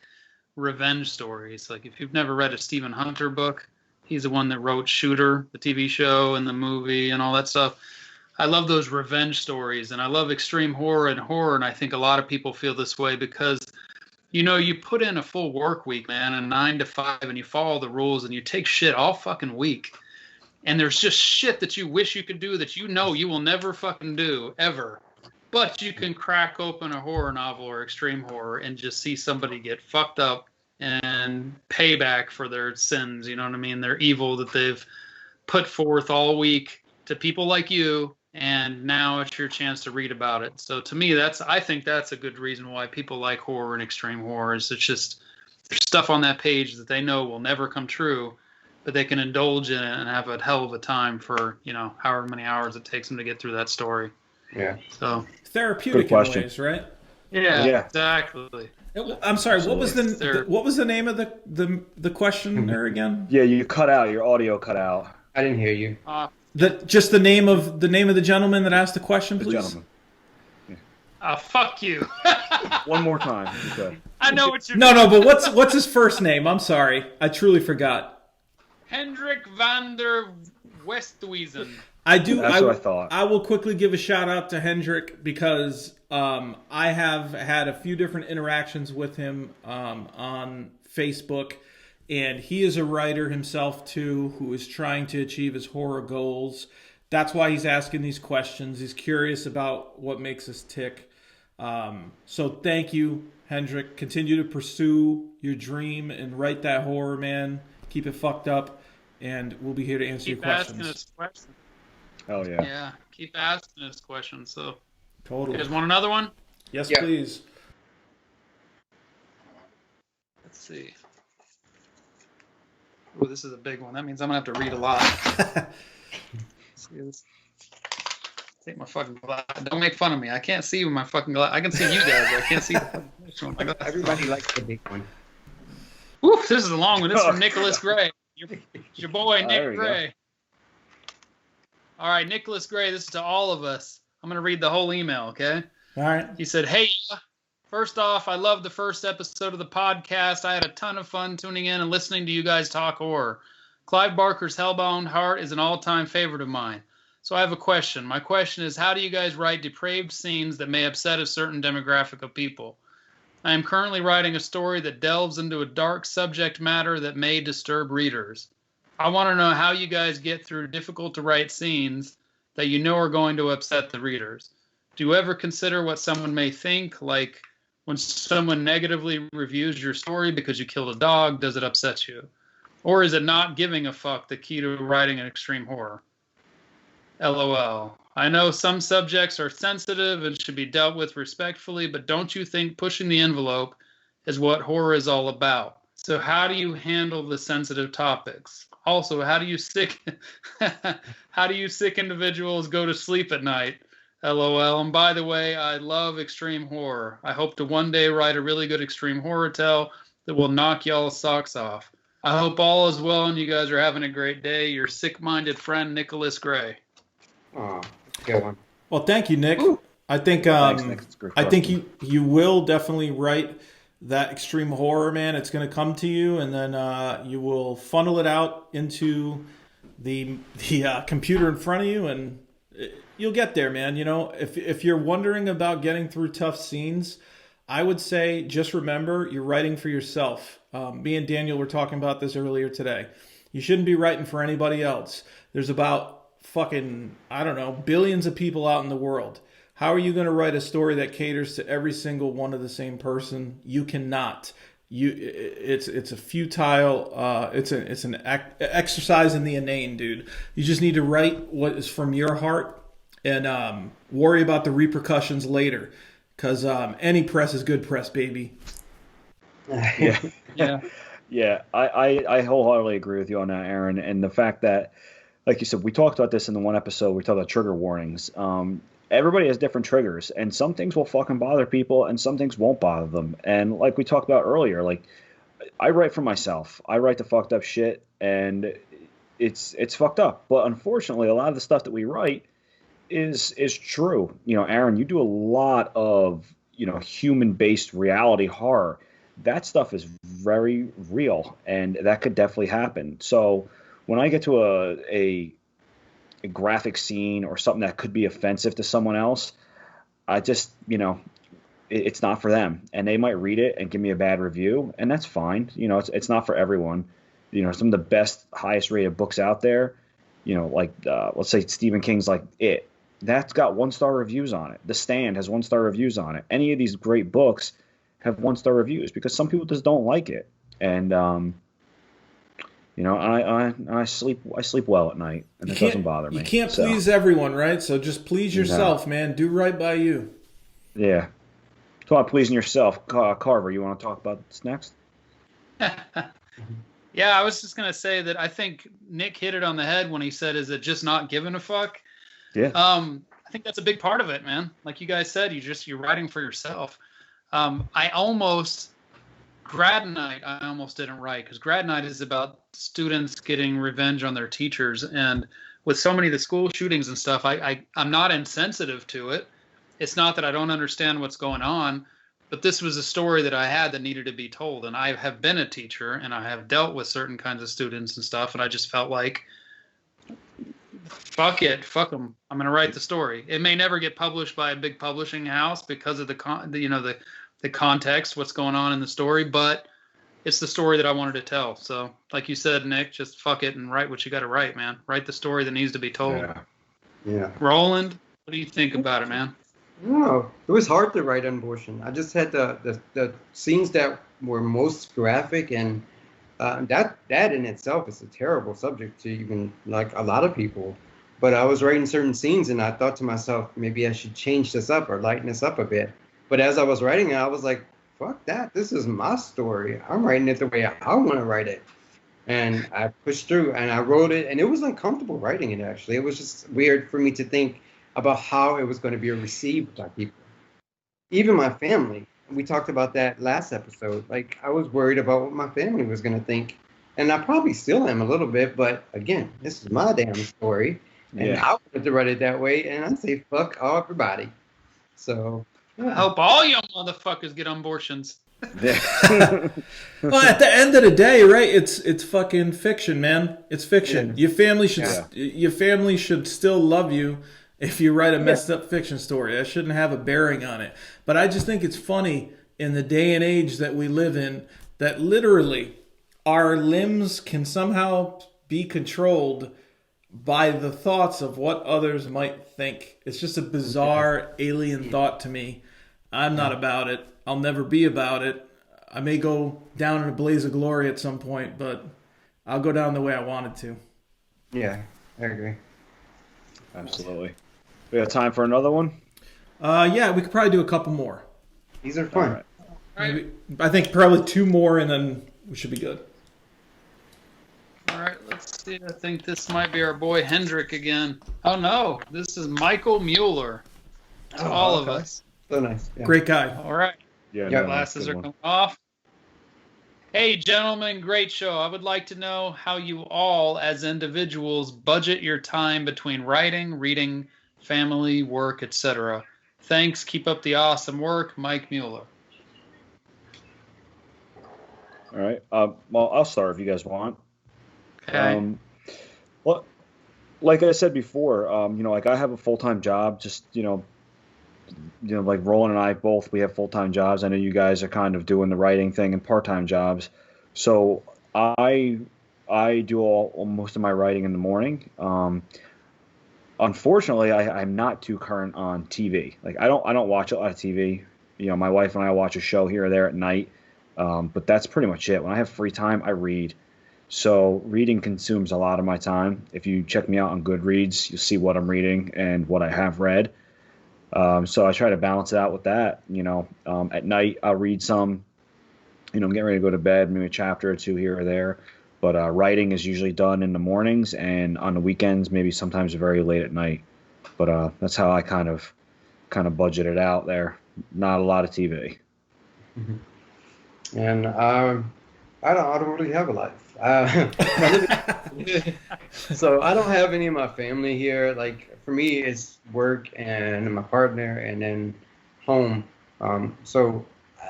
revenge stories. Like, if you've never read a Stephen Hunter book, he's the one that wrote Shooter, the TV show and the movie and all that stuff. I love those revenge stories, and I love extreme horror, and I think a lot of people feel this way because, you know, you put in a full work week, man, a 9 to 5, and you follow the rules, and you take shit all fucking week. And there's just shit that you wish you could do that you know you will never fucking do, ever. But you can crack open a horror novel or extreme horror and just see somebody get fucked up and pay back for their sins, you know what I mean? Their evil that they've put forth all week to people like you, and now it's your chance to read about it. So to me, I think that's a good reason why people like horror and extreme horror. Is it's just there's stuff on that page that they know will never come true, but they can indulge in it and have a hell of a time for, you know, however many hours it takes them to get through that story. Yeah. So therapeutic in ways, right? Yeah, exactly. I'm sorry. What was the name of the question there again? Yeah, you cut out. Your audio cut out. I didn't hear you. Just the name of the gentleman that asked the question, please. The gentleman. Fuck you. One more time. Okay. I know what you're. No, but what's his first name? I'm sorry, I truly forgot. Hendrik van der Westhuizen. That's what I thought. I will quickly give a shout out to Hendrik because I have had a few different interactions with him on Facebook, and he is a writer himself too who is trying to achieve his horror goals. That's why he's asking these questions. He's curious about what makes us tick. So thank you, Hendrik. Continue to pursue your dream and write that horror, man. Keep it fucked up, and we'll be here to answer your questions. Asking us questions. Oh yeah. Yeah, keep asking us questions. So, totally. You guys want another one? Yes, yeah. Please. Let's see. Oh, this is a big one. That means I'm gonna have to read a lot. See this? Take my fucking glass. Don't make fun of me. I can't see with my fucking glass. I can see you guys, but I can't see the fucking glass with my glass. Everybody likes the big one. Woo, this is a long one. This is from Nicholas Gray. Your boy, Nick Gray. All right, Nicholas Gray, this is to all of us. I'm going to read the whole email, okay? All right. He said, hey, first off, I loved the first episode of the podcast. I had a ton of fun tuning in and listening to you guys talk horror. Clive Barker's Hellbound Heart is an all-time favorite of mine. So I have a question. My question is, how do you guys write depraved scenes that may upset a certain demographic of people? I am currently writing a story that delves into a dark subject matter that may disturb readers. I want to know how you guys get through difficult-to-write scenes that you know are going to upset the readers. Do you ever consider what someone may think? Like, when someone negatively reviews your story because you killed a dog, does it upset you? Or is it not giving a fuck the key to writing an extreme horror? LOL. I know some subjects are sensitive and should be dealt with respectfully, but don't you think pushing the envelope is what horror is all about? So how do you handle the sensitive topics? Also, how do you sick individuals go to sleep at night? LOL. And by the way, I love extreme horror. I hope to one day write a really good extreme horror tale that will knock y'all's socks off. I hope all is well and you guys are having a great day. Your sick-minded friend, Nicholas Gray. Oh, good one. Well, thank you, Nick. Ooh. I think you will definitely write that extreme horror, man. It's going to come to you, and then you will funnel it out into the computer in front of you, and you'll get there, man. You know, if you're wondering about getting through tough scenes, I would say just remember you're writing for yourself. Me and Daniel were talking about this earlier today. You shouldn't be writing for anybody else. There's about fucking, I don't know, billions of people out in the world. How are you going to write a story that caters to every single one of the same person? You cannot. It's a futile. It's an exercise in the inane, dude. You just need to write what is from your heart and worry about the repercussions later, because any press is good press, baby. Yeah. Yeah. Yeah. I wholeheartedly agree with you on that, Aaron, and the fact that, like you said, we talked about this in the one episode. We talked about trigger warnings. Everybody has different triggers, and some things will fucking bother people, and some things won't bother them. And like we talked about earlier, like I write for myself. I write the fucked up shit, and it's fucked up. But unfortunately, a lot of the stuff that we write is true. Aaron, you do a lot of, human-based reality horror. That stuff is very real, and that could definitely happen. So when I get to a graphic scene or something that could be offensive to someone else, I just, it's not for them, and they might read it and give me a bad review, and that's fine. It's not for everyone. Some of the best, highest rated books out there, like let's say Stephen King's like It. That's got 1-star reviews on it. The Stand has 1-star reviews on it. Any of these great books have 1-star reviews because some people just don't like it. And I sleep well at night, and it doesn't bother me. You can't please everyone, right? So just please yourself, man. Do right by you. Yeah. Talk about pleasing yourself. Carver, you want to talk about this next? Yeah, I was just going to say that I think Nick hit it on the head when he said, is it just not giving a fuck? Yeah. I think that's a big part of it, man. Like you guys said, you're writing for yourself. Grad Night, I almost didn't write, because Grad Night is about students getting revenge on their teachers. And with so many of the school shootings and stuff, I'm not insensitive to it. It's not that I don't understand what's going on, but this was a story that I had that needed to be told. And I have been a teacher, and I have dealt with certain kinds of students and stuff, and I just felt like, fuck them. I'm going to write the story. It may never get published by a big publishing house because of the context, what's going on in the story, but it's the story that I wanted to tell. So, like you said, Nick, just fuck it and write what you got to write, man. Write the story that needs to be told. Yeah. Roland, what do you think about it, man? No, it was hard to write Abortion. I just had the scenes that were most graphic, and that in itself is a terrible subject to even like a lot of people. But I was writing certain scenes, and I thought to myself, maybe I should change this up or lighten this up a bit. But as I was writing it, I was like, fuck that. This is my story. I'm writing it the way I want to write it. And I pushed through, and I wrote it, and it was uncomfortable writing it, actually. It was just weird for me to think about how it was going to be received by people. Even my family. We talked about that last episode. Like, I was worried about what my family was going to think. And I probably still am a little bit, but again, this is my damn story. And I wanted to write it that way, and I say fuck everybody. So... I hope all you motherfuckers get abortions. Well, at the end of the day, right? It's fucking fiction, man. It's fiction. Yeah. Your family should still love you if you write a messed up fiction story. That shouldn't have a bearing on it. But I just think it's funny in the day and age that we live in that literally our limbs can somehow be controlled by the thoughts of what others might think. It's just a bizarre alien thought to me. I'm not about it. I'll never be about it. I may go down in a blaze of glory at some point, but I'll go down the way I wanted to. Yeah, I agree. Absolutely. We have time for another one? Yeah, we could probably do a couple more. These are fun. All right. Maybe, I think probably 2 more, and then we should be good. All right, let's see. I think this might be our boy Hendrick again. Oh, no. This is Michael Mueller. To all of us. So nice. Yeah. Great guy. All right. Yeah, Glasses are going off. Hey, gentlemen, great show. I would like to know how you all, as individuals, budget your time between writing, reading, family, work, etc. Thanks. Keep up the awesome work. Mike Mueller. All right. Well, I'll start if you guys want. Okay. Well, like I said before, like I have a full-time job. Just like Roland and I both, we have full-time jobs. I know you guys are kind of doing the writing thing and part-time jobs. So I do most of my writing in the morning. Unfortunately, I'm not too current on TV. Like I don't watch a lot of TV. My wife and I watch a show here or there at night. But that's pretty much it. When I have free time, I read. So reading consumes a lot of my time. If you check me out on Goodreads, you'll see what I'm reading and what I have read. So I try to balance it out with that. At night I'll read some. I'm getting ready to go to bed, maybe a chapter or 2 here or there. But writing is usually done in the mornings, and on the weekends, maybe sometimes very late at night. But that's how I kind of budget it out there. Not a lot of TV. Mm-hmm. And I don't really have a life. So I don't have any of my family here. Like for me, it's work and my partner, and then home. So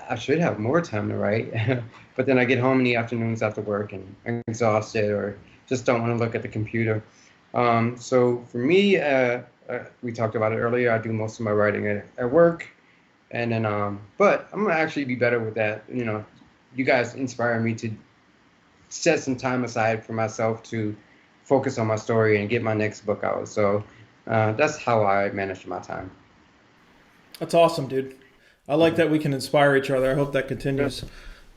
I should have more time to write, but then I get home in the afternoons after work and I'm exhausted or just don't want to look at the computer. So for me, we talked about it earlier. I do most of my writing at work, and then but I'm gonna actually be better with that. You know, you guys inspire me to set some time aside for myself to focus on my story and get my next book out. So that's how I manage my time. That's awesome, dude. I like that we can inspire each other. I hope that continues.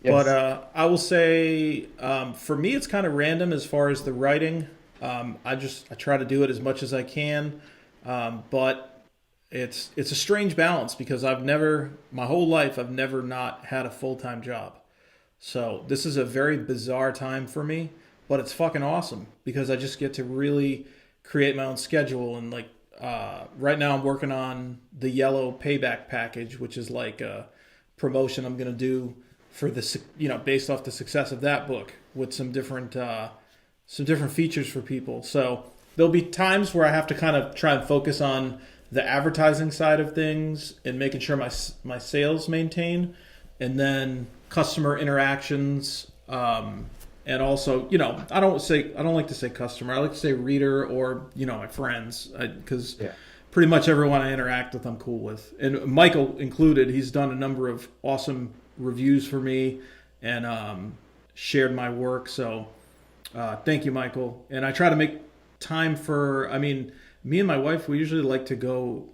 Yes. But I will say, for me, it's kind of random as far as the writing. I try to do it as much as I can, but it's a strange balance because my whole life I've never not had a full-time job. So this is a very bizarre time for me, but it's fucking awesome because I just get to really create my own schedule. And like right now I'm working on the Yellow Payback package, which is like a promotion I'm going to do for the, based off the success of that book with some different features for people. So there'll be times where I have to kind of try and focus on the advertising side of things and making sure my sales maintain, and then customer interactions, and also, I don't like to say customer. I like to say reader or, my friends, because pretty much everyone I interact with I'm cool with. And Michael included. He's done a number of awesome reviews for me and shared my work. So thank you, Michael. And I try to make time for, me and my wife, we usually like to go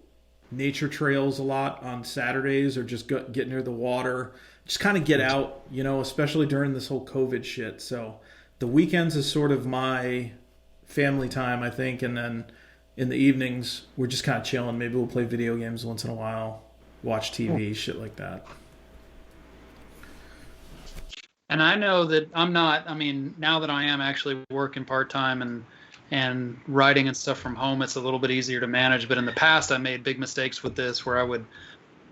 nature trails a lot on Saturdays or just get near the water. Just kind of get out, especially during this whole COVID shit. So the weekends is sort of my family time, I think. And then in the evenings, we're just kind of chilling. Maybe we'll play video games once in a while, watch TV, shit like that. And I know that now that I am actually working part-time and writing and stuff from home, it's a little bit easier to manage. But in the past, I made big mistakes with this where I would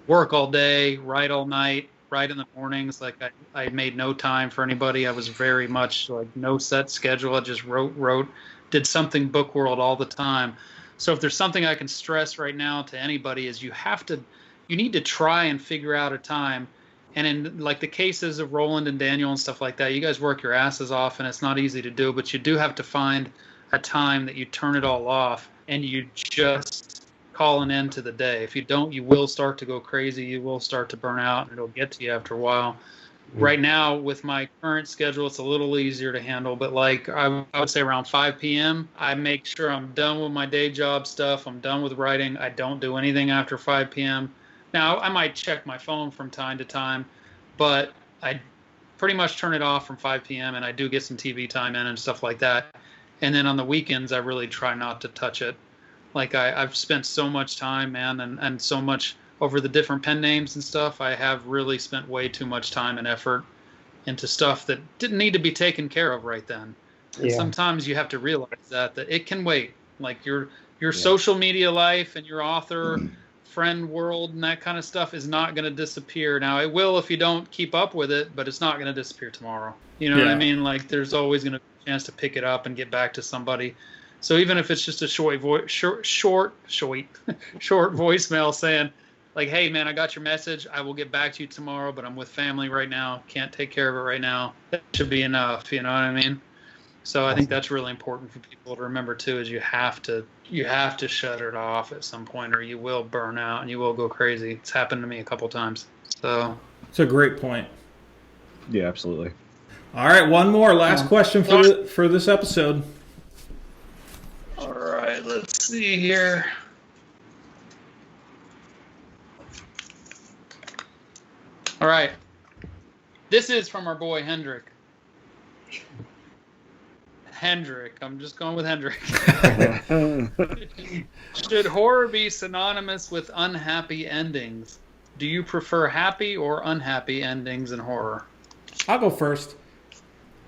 work all day, write all night, write in the mornings. Like I made no time for anybody. I was very much like no set schedule. I just wrote, did something book world all the time. So if there's something I can stress right now to anybody is you need to try and figure out a time. And in like the cases of Roland and Daniel and stuff like that, you guys work your asses off and it's not easy to do, but you do have to find a time that you turn it all off and you just call an end to the day. If you don't, you will start to go crazy. You will start to burn out and it'll get to you after a while. Mm-hmm. Right now with my current schedule, it's a little easier to handle, but like I would say around 5 p.m., I make sure I'm done with my day job stuff. I'm done with writing. I don't do anything after 5 p.m. Now, I might check my phone from time to time, but I pretty much turn it off from 5 p.m. and I do get some TV time in and stuff like that. And then on the weekends, I really try not to touch it. Like I've spent so much time, man, and so much over the different pen names and stuff. I have really spent way too much time and effort into stuff that didn't need to be taken care of right then. And sometimes you have to realize that it can wait. Like your social media life and your author friend world and that kind of stuff is not going to disappear. Now it will if you don't keep up with it, but it's not going to disappear tomorrow. You know what I mean? Like there's always going to be a chance to pick it up and get back to somebody. So even if it's just a short voicemail saying like, hey man, I got your message. I will get back to you tomorrow, but I'm with family right now. Can't take care of it right now. That should be enough. You know what I mean? So I think that's really important for people to remember too, is you have to shut it off at some point or you will burn out and you will go crazy. It's happened to me a couple times. So it's a great point. Yeah, absolutely. All right, one more last question for this episode. All right, let's see here. All right. This is from our boy Hendrik. I'm just going with Hendrik. Should horror be synonymous with unhappy endings? Do you prefer happy or unhappy endings in horror? I'll go first.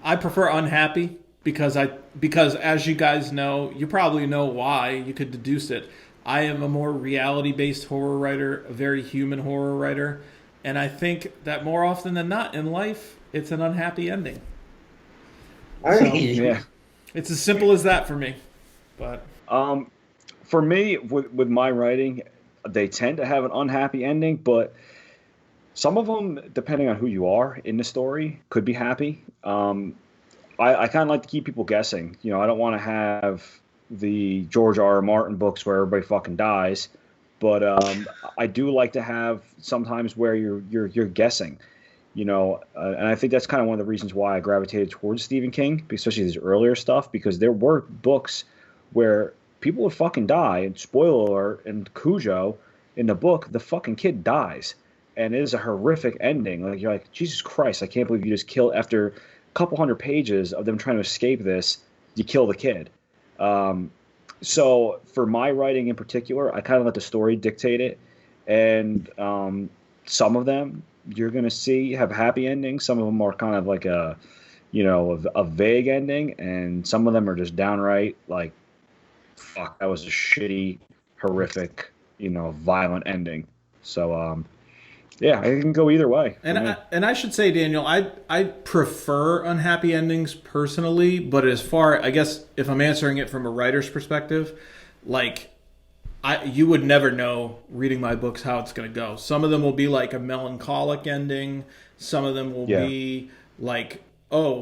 I prefer unhappy because as you guys know, you probably know why, you could deduce it. I am a more reality-based horror writer, a very human horror writer, and I think that more often than not in life, it's an unhappy ending. All right. Yeah. It's as simple as that for me. But For me, with my writing, they tend to have an unhappy ending, but some of them, depending on who you are in the story, could be happy. I kind of like to keep people guessing. You know, I don't want to have the George R. R. Martin books where everybody fucking dies, but I do like to have sometimes where you're guessing. You know, and I think that's kind of one of the reasons why I gravitated towards Stephen King, especially his earlier stuff, because there were books where people would fucking die, and spoiler alert, in Cujo, in the book, the fucking kid dies. And it is a horrific ending. Like, you're like, Jesus Christ, I can't believe you just killed, after a couple hundred pages of them trying to escape this, you kill the kid. So for my writing in particular, I kind of let the story dictate it. And some of them you're going to see have happy endings. Some of them are kind of like a vague ending. And some of them are just downright like, fuck, that was a shitty, horrific, violent ending. So, yeah, I can go either way. And I should say, Daniel, I prefer unhappy endings personally, but as far, I guess, if I'm answering it from a writer's perspective, like, you would never know reading my books how it's going to go. Some of them will be like a melancholic ending. Some of them will be like, the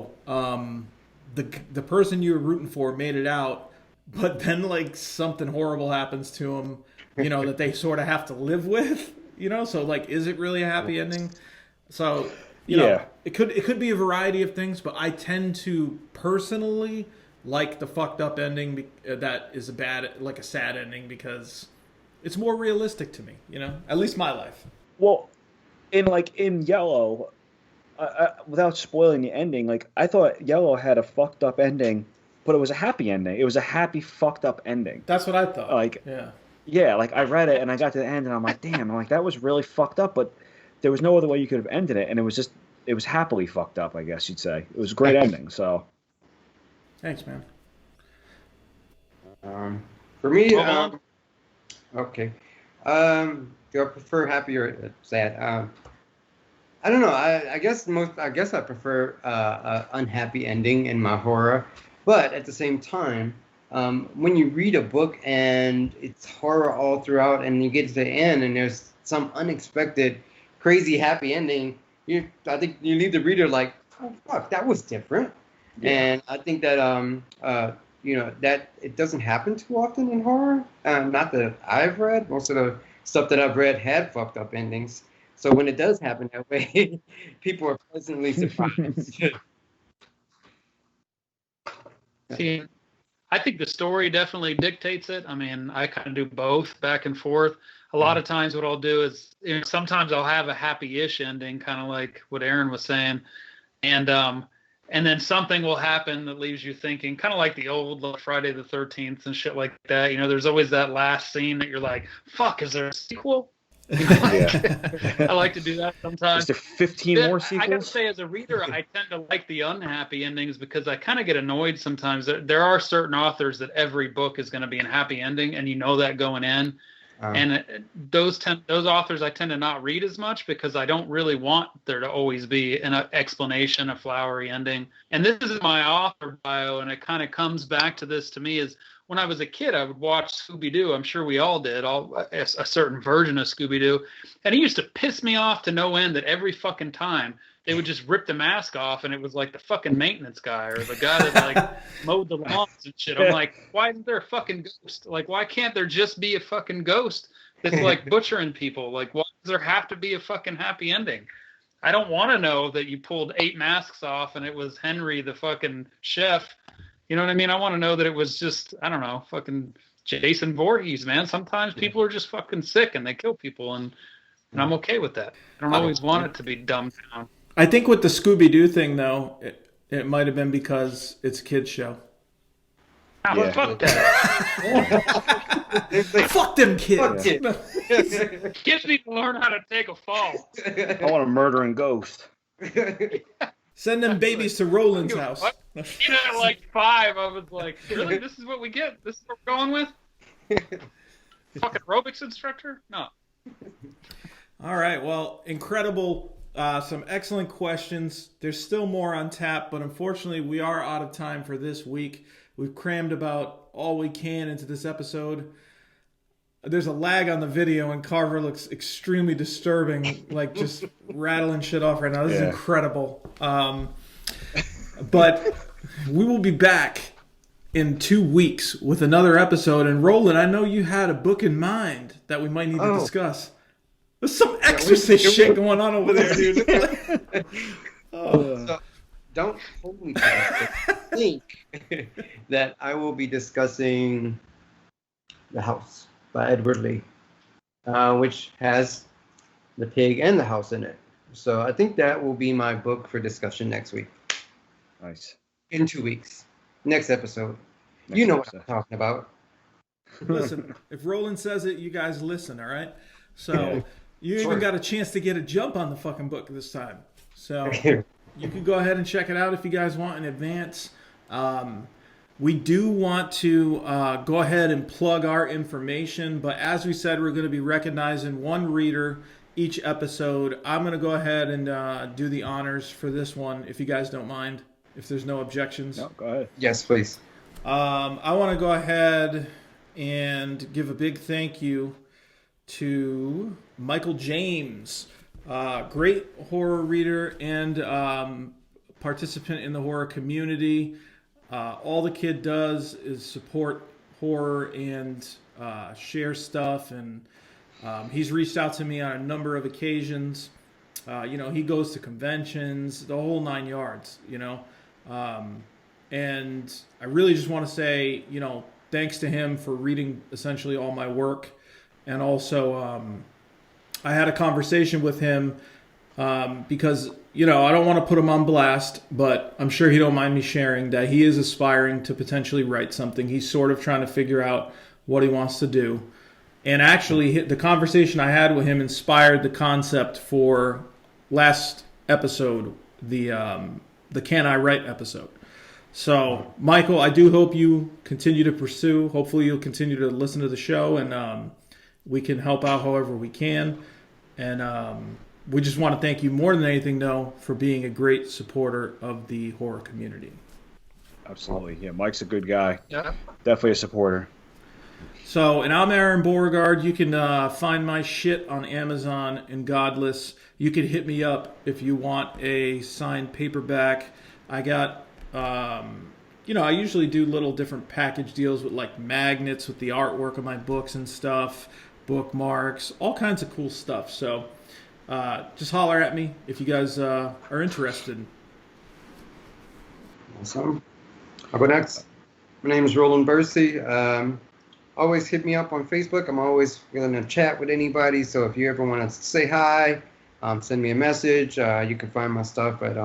person you were rooting for made it out, but then like something horrible happens to them, that they sort of have to live with. So like, is it really a happy ending? So, it could be a variety of things, but I tend to personally like the fucked up ending that is a sad ending, because it's more realistic to me, at least my life. Well, in Yellow, without spoiling the ending, like, I thought Yellow had a fucked up ending, but it was a happy ending. It was a happy fucked up ending. That's what I thought. Like, yeah, like, I read it and I got to the end and I'm like, damn, that was really fucked up, but there was no other way you could have ended it, and it was happily fucked up, I guess you'd say. It was a great ending, so. Thanks, man. For me, okay. Do I prefer happy or sad? I don't know. I guess I prefer unhappy ending in my horror, but at the same time, when you read a book and it's horror all throughout, and you get to the end and there's some unexpected, crazy happy ending, I think you leave the reader like, oh fuck, that was different. Yeah. And I think that that it doesn't happen too often in horror. Not that I've read. Most of the stuff that I've read had fucked up endings. So when it does happen that way, people are pleasantly surprised. See, I think the story definitely dictates it. I mean, I kind of do both, back and forth. A lot of times what I'll do is, sometimes I'll have a happy-ish ending, kind of like what Aaron was saying. And then something will happen that leaves you thinking, kind of like the old Friday the 13th and shit like that. There's always that last scene that you're like, fuck, is there a sequel? I like to do that sometimes. Is there 15 more sequels? I got to say, as a reader, I tend to like the unhappy endings, because I kind of get annoyed sometimes. There are certain authors that every book is going to be a happy ending, and you know that going in. And those authors I tend to not read as much, because I don't really want there to always be an explanation, a flowery ending. And this is my author bio, and it kind of comes back to this to me is, when I was a kid, I would watch Scooby-Doo. I'm sure we all did, a certain version of Scooby-Doo. And it used to piss me off to no end that every fucking time they would just rip the mask off, and it was like the fucking maintenance guy or the guy that like mowed the lawns and shit. I'm like, why isn't there a fucking ghost? Like, why can't there just be a fucking ghost that's like butchering people? Like, why does there have to be a fucking happy ending? I don't want to know that you pulled 8 masks off and it was Henry the fucking chef. You know what I mean? I want to know that it was just, I don't know, fucking Jason Voorhees, man. Sometimes people are just fucking sick and they kill people, and I'm okay with that. I don't always want it to be dumbed down. I think with the Scooby-Doo thing, though, it might have been because it's a kid's show. Well, fuck that. Fuck them kids. Fuck Kids need to learn how to take a fall. I want a murdering ghost. Send them babies to Roland's house. At like 5, I was like, really? This is what we get? This is what we're going with? Fucking aerobics instructor? No. All right. Well, incredible Some excellent questions. There's still more on tap, but unfortunately we are out of time for this week. We've crammed about all we can into this episode. There's a lag on the video, and Carver looks extremely disturbing, like just rattling shit off right now. This is incredible. But we will be back in 2 weeks with another episode. And Roland, I know you had a book in mind that we might need to discuss. There's some exorcist shit going on over there, dude. So, don't hold me to this. I think that I will be discussing The House by Edward Lee, which has the pig and the house in it. So I think that will be my book for discussion next week. Nice. In 2 weeks. Next episode. You know what I'm talking about. Listen, if Roland says it, you guys listen, all right? So you even got a chance to get a jump on the fucking book this time. So you can go ahead and check it out if you guys want in advance. We do want to go ahead and plug our information, but as we said, we're going to be recognizing one reader each episode. I'm going to go ahead and do the honors for this one, if you guys don't mind, if there's no objections. No, go ahead. Yes, please. I want to go ahead and give a big thank you to Michael James, great horror reader and participant in the horror community. All the kid does is support horror and share stuff, and he's reached out to me on a number of occasions. He goes to conventions, the whole 9 yards, and I really just want to say, thanks to him for reading essentially all my work. And also, I had a conversation with him because, I don't want to put him on blast, but I'm sure he don't mind me sharing that he is aspiring to potentially write something. He's sort of trying to figure out what he wants to do. And actually, the conversation I had with him inspired the concept for last episode, the Can I Write episode. So, Michael, I do hope you continue to pursue. Hopefully, you'll continue to listen to the show, and we can help out however we can. And we just want to thank you more than anything, though, for being a great supporter of the horror community. Absolutely. Yeah, Mike's a good guy. Yeah. Definitely a supporter. So, and I'm Aaron Beauregard. You can find my shit on Amazon and Godless. You can hit me up if you want a signed paperback. I got... I usually do little different package deals with like magnets with the artwork of my books and stuff, bookmarks, all kinds of cool stuff. So just holler at me if you guys are interested. Awesome. I'll go next. My name is Roland Bersie. Always hit me up on Facebook. I'm always willing to chat with anybody. So if you ever want to say hi, send me a message. You can find my stuff at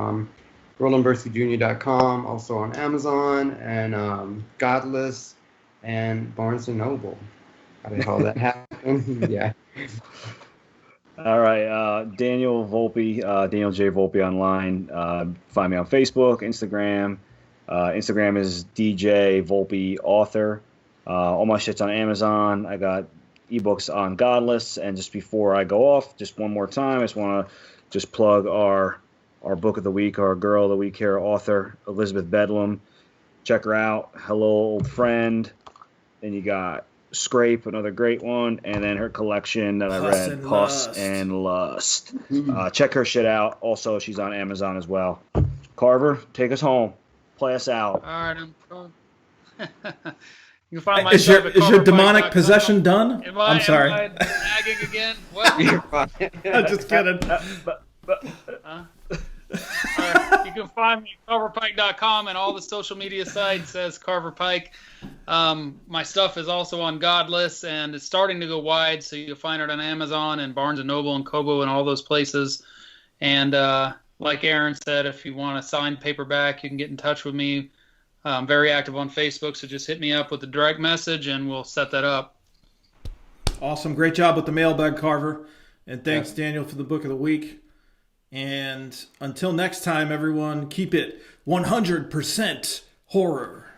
RolandBersieJr.com, also on Amazon and Godless and Barnes & Noble. How the hell that happened? Yeah. All right, Daniel Volpe, Daniel J. Volpe online. Find me on Facebook, Instagram. Instagram is DJ Volpe Author. All my shit's on Amazon. I got ebooks on Godless. And just before I go off, just one more time, I just want to just plug our book of the week, our girl of the week here, author Elizabeth Bedlam. Check her out. Hello, Old Friend. Then you got Scrape, another great one, and then her collection that I read, Puss and Lust. Check her shit out. Also, she's on Amazon as well. Carver, take us home. Play us out. All right, I'm going. You can find my is your demonic possession done? I'm sorry. Am I lagging again? What? You're fine. I'm just kidding. You can find me at carverpike.com and all the social media sites as Carver Pike. My stuff is also on Godless, and it's starting to go wide, so you'll find it on Amazon and Barnes & Noble and Kobo and all those places. And like Aaron said, if you want a signed paperback, you can get in touch with me. I'm very active on Facebook, so just hit me up with a direct message, and we'll set that up. Awesome. Great job with the mailbag, Carver. And thanks, Daniel, for the book of the week. And until next time, everyone, keep it 100% horror.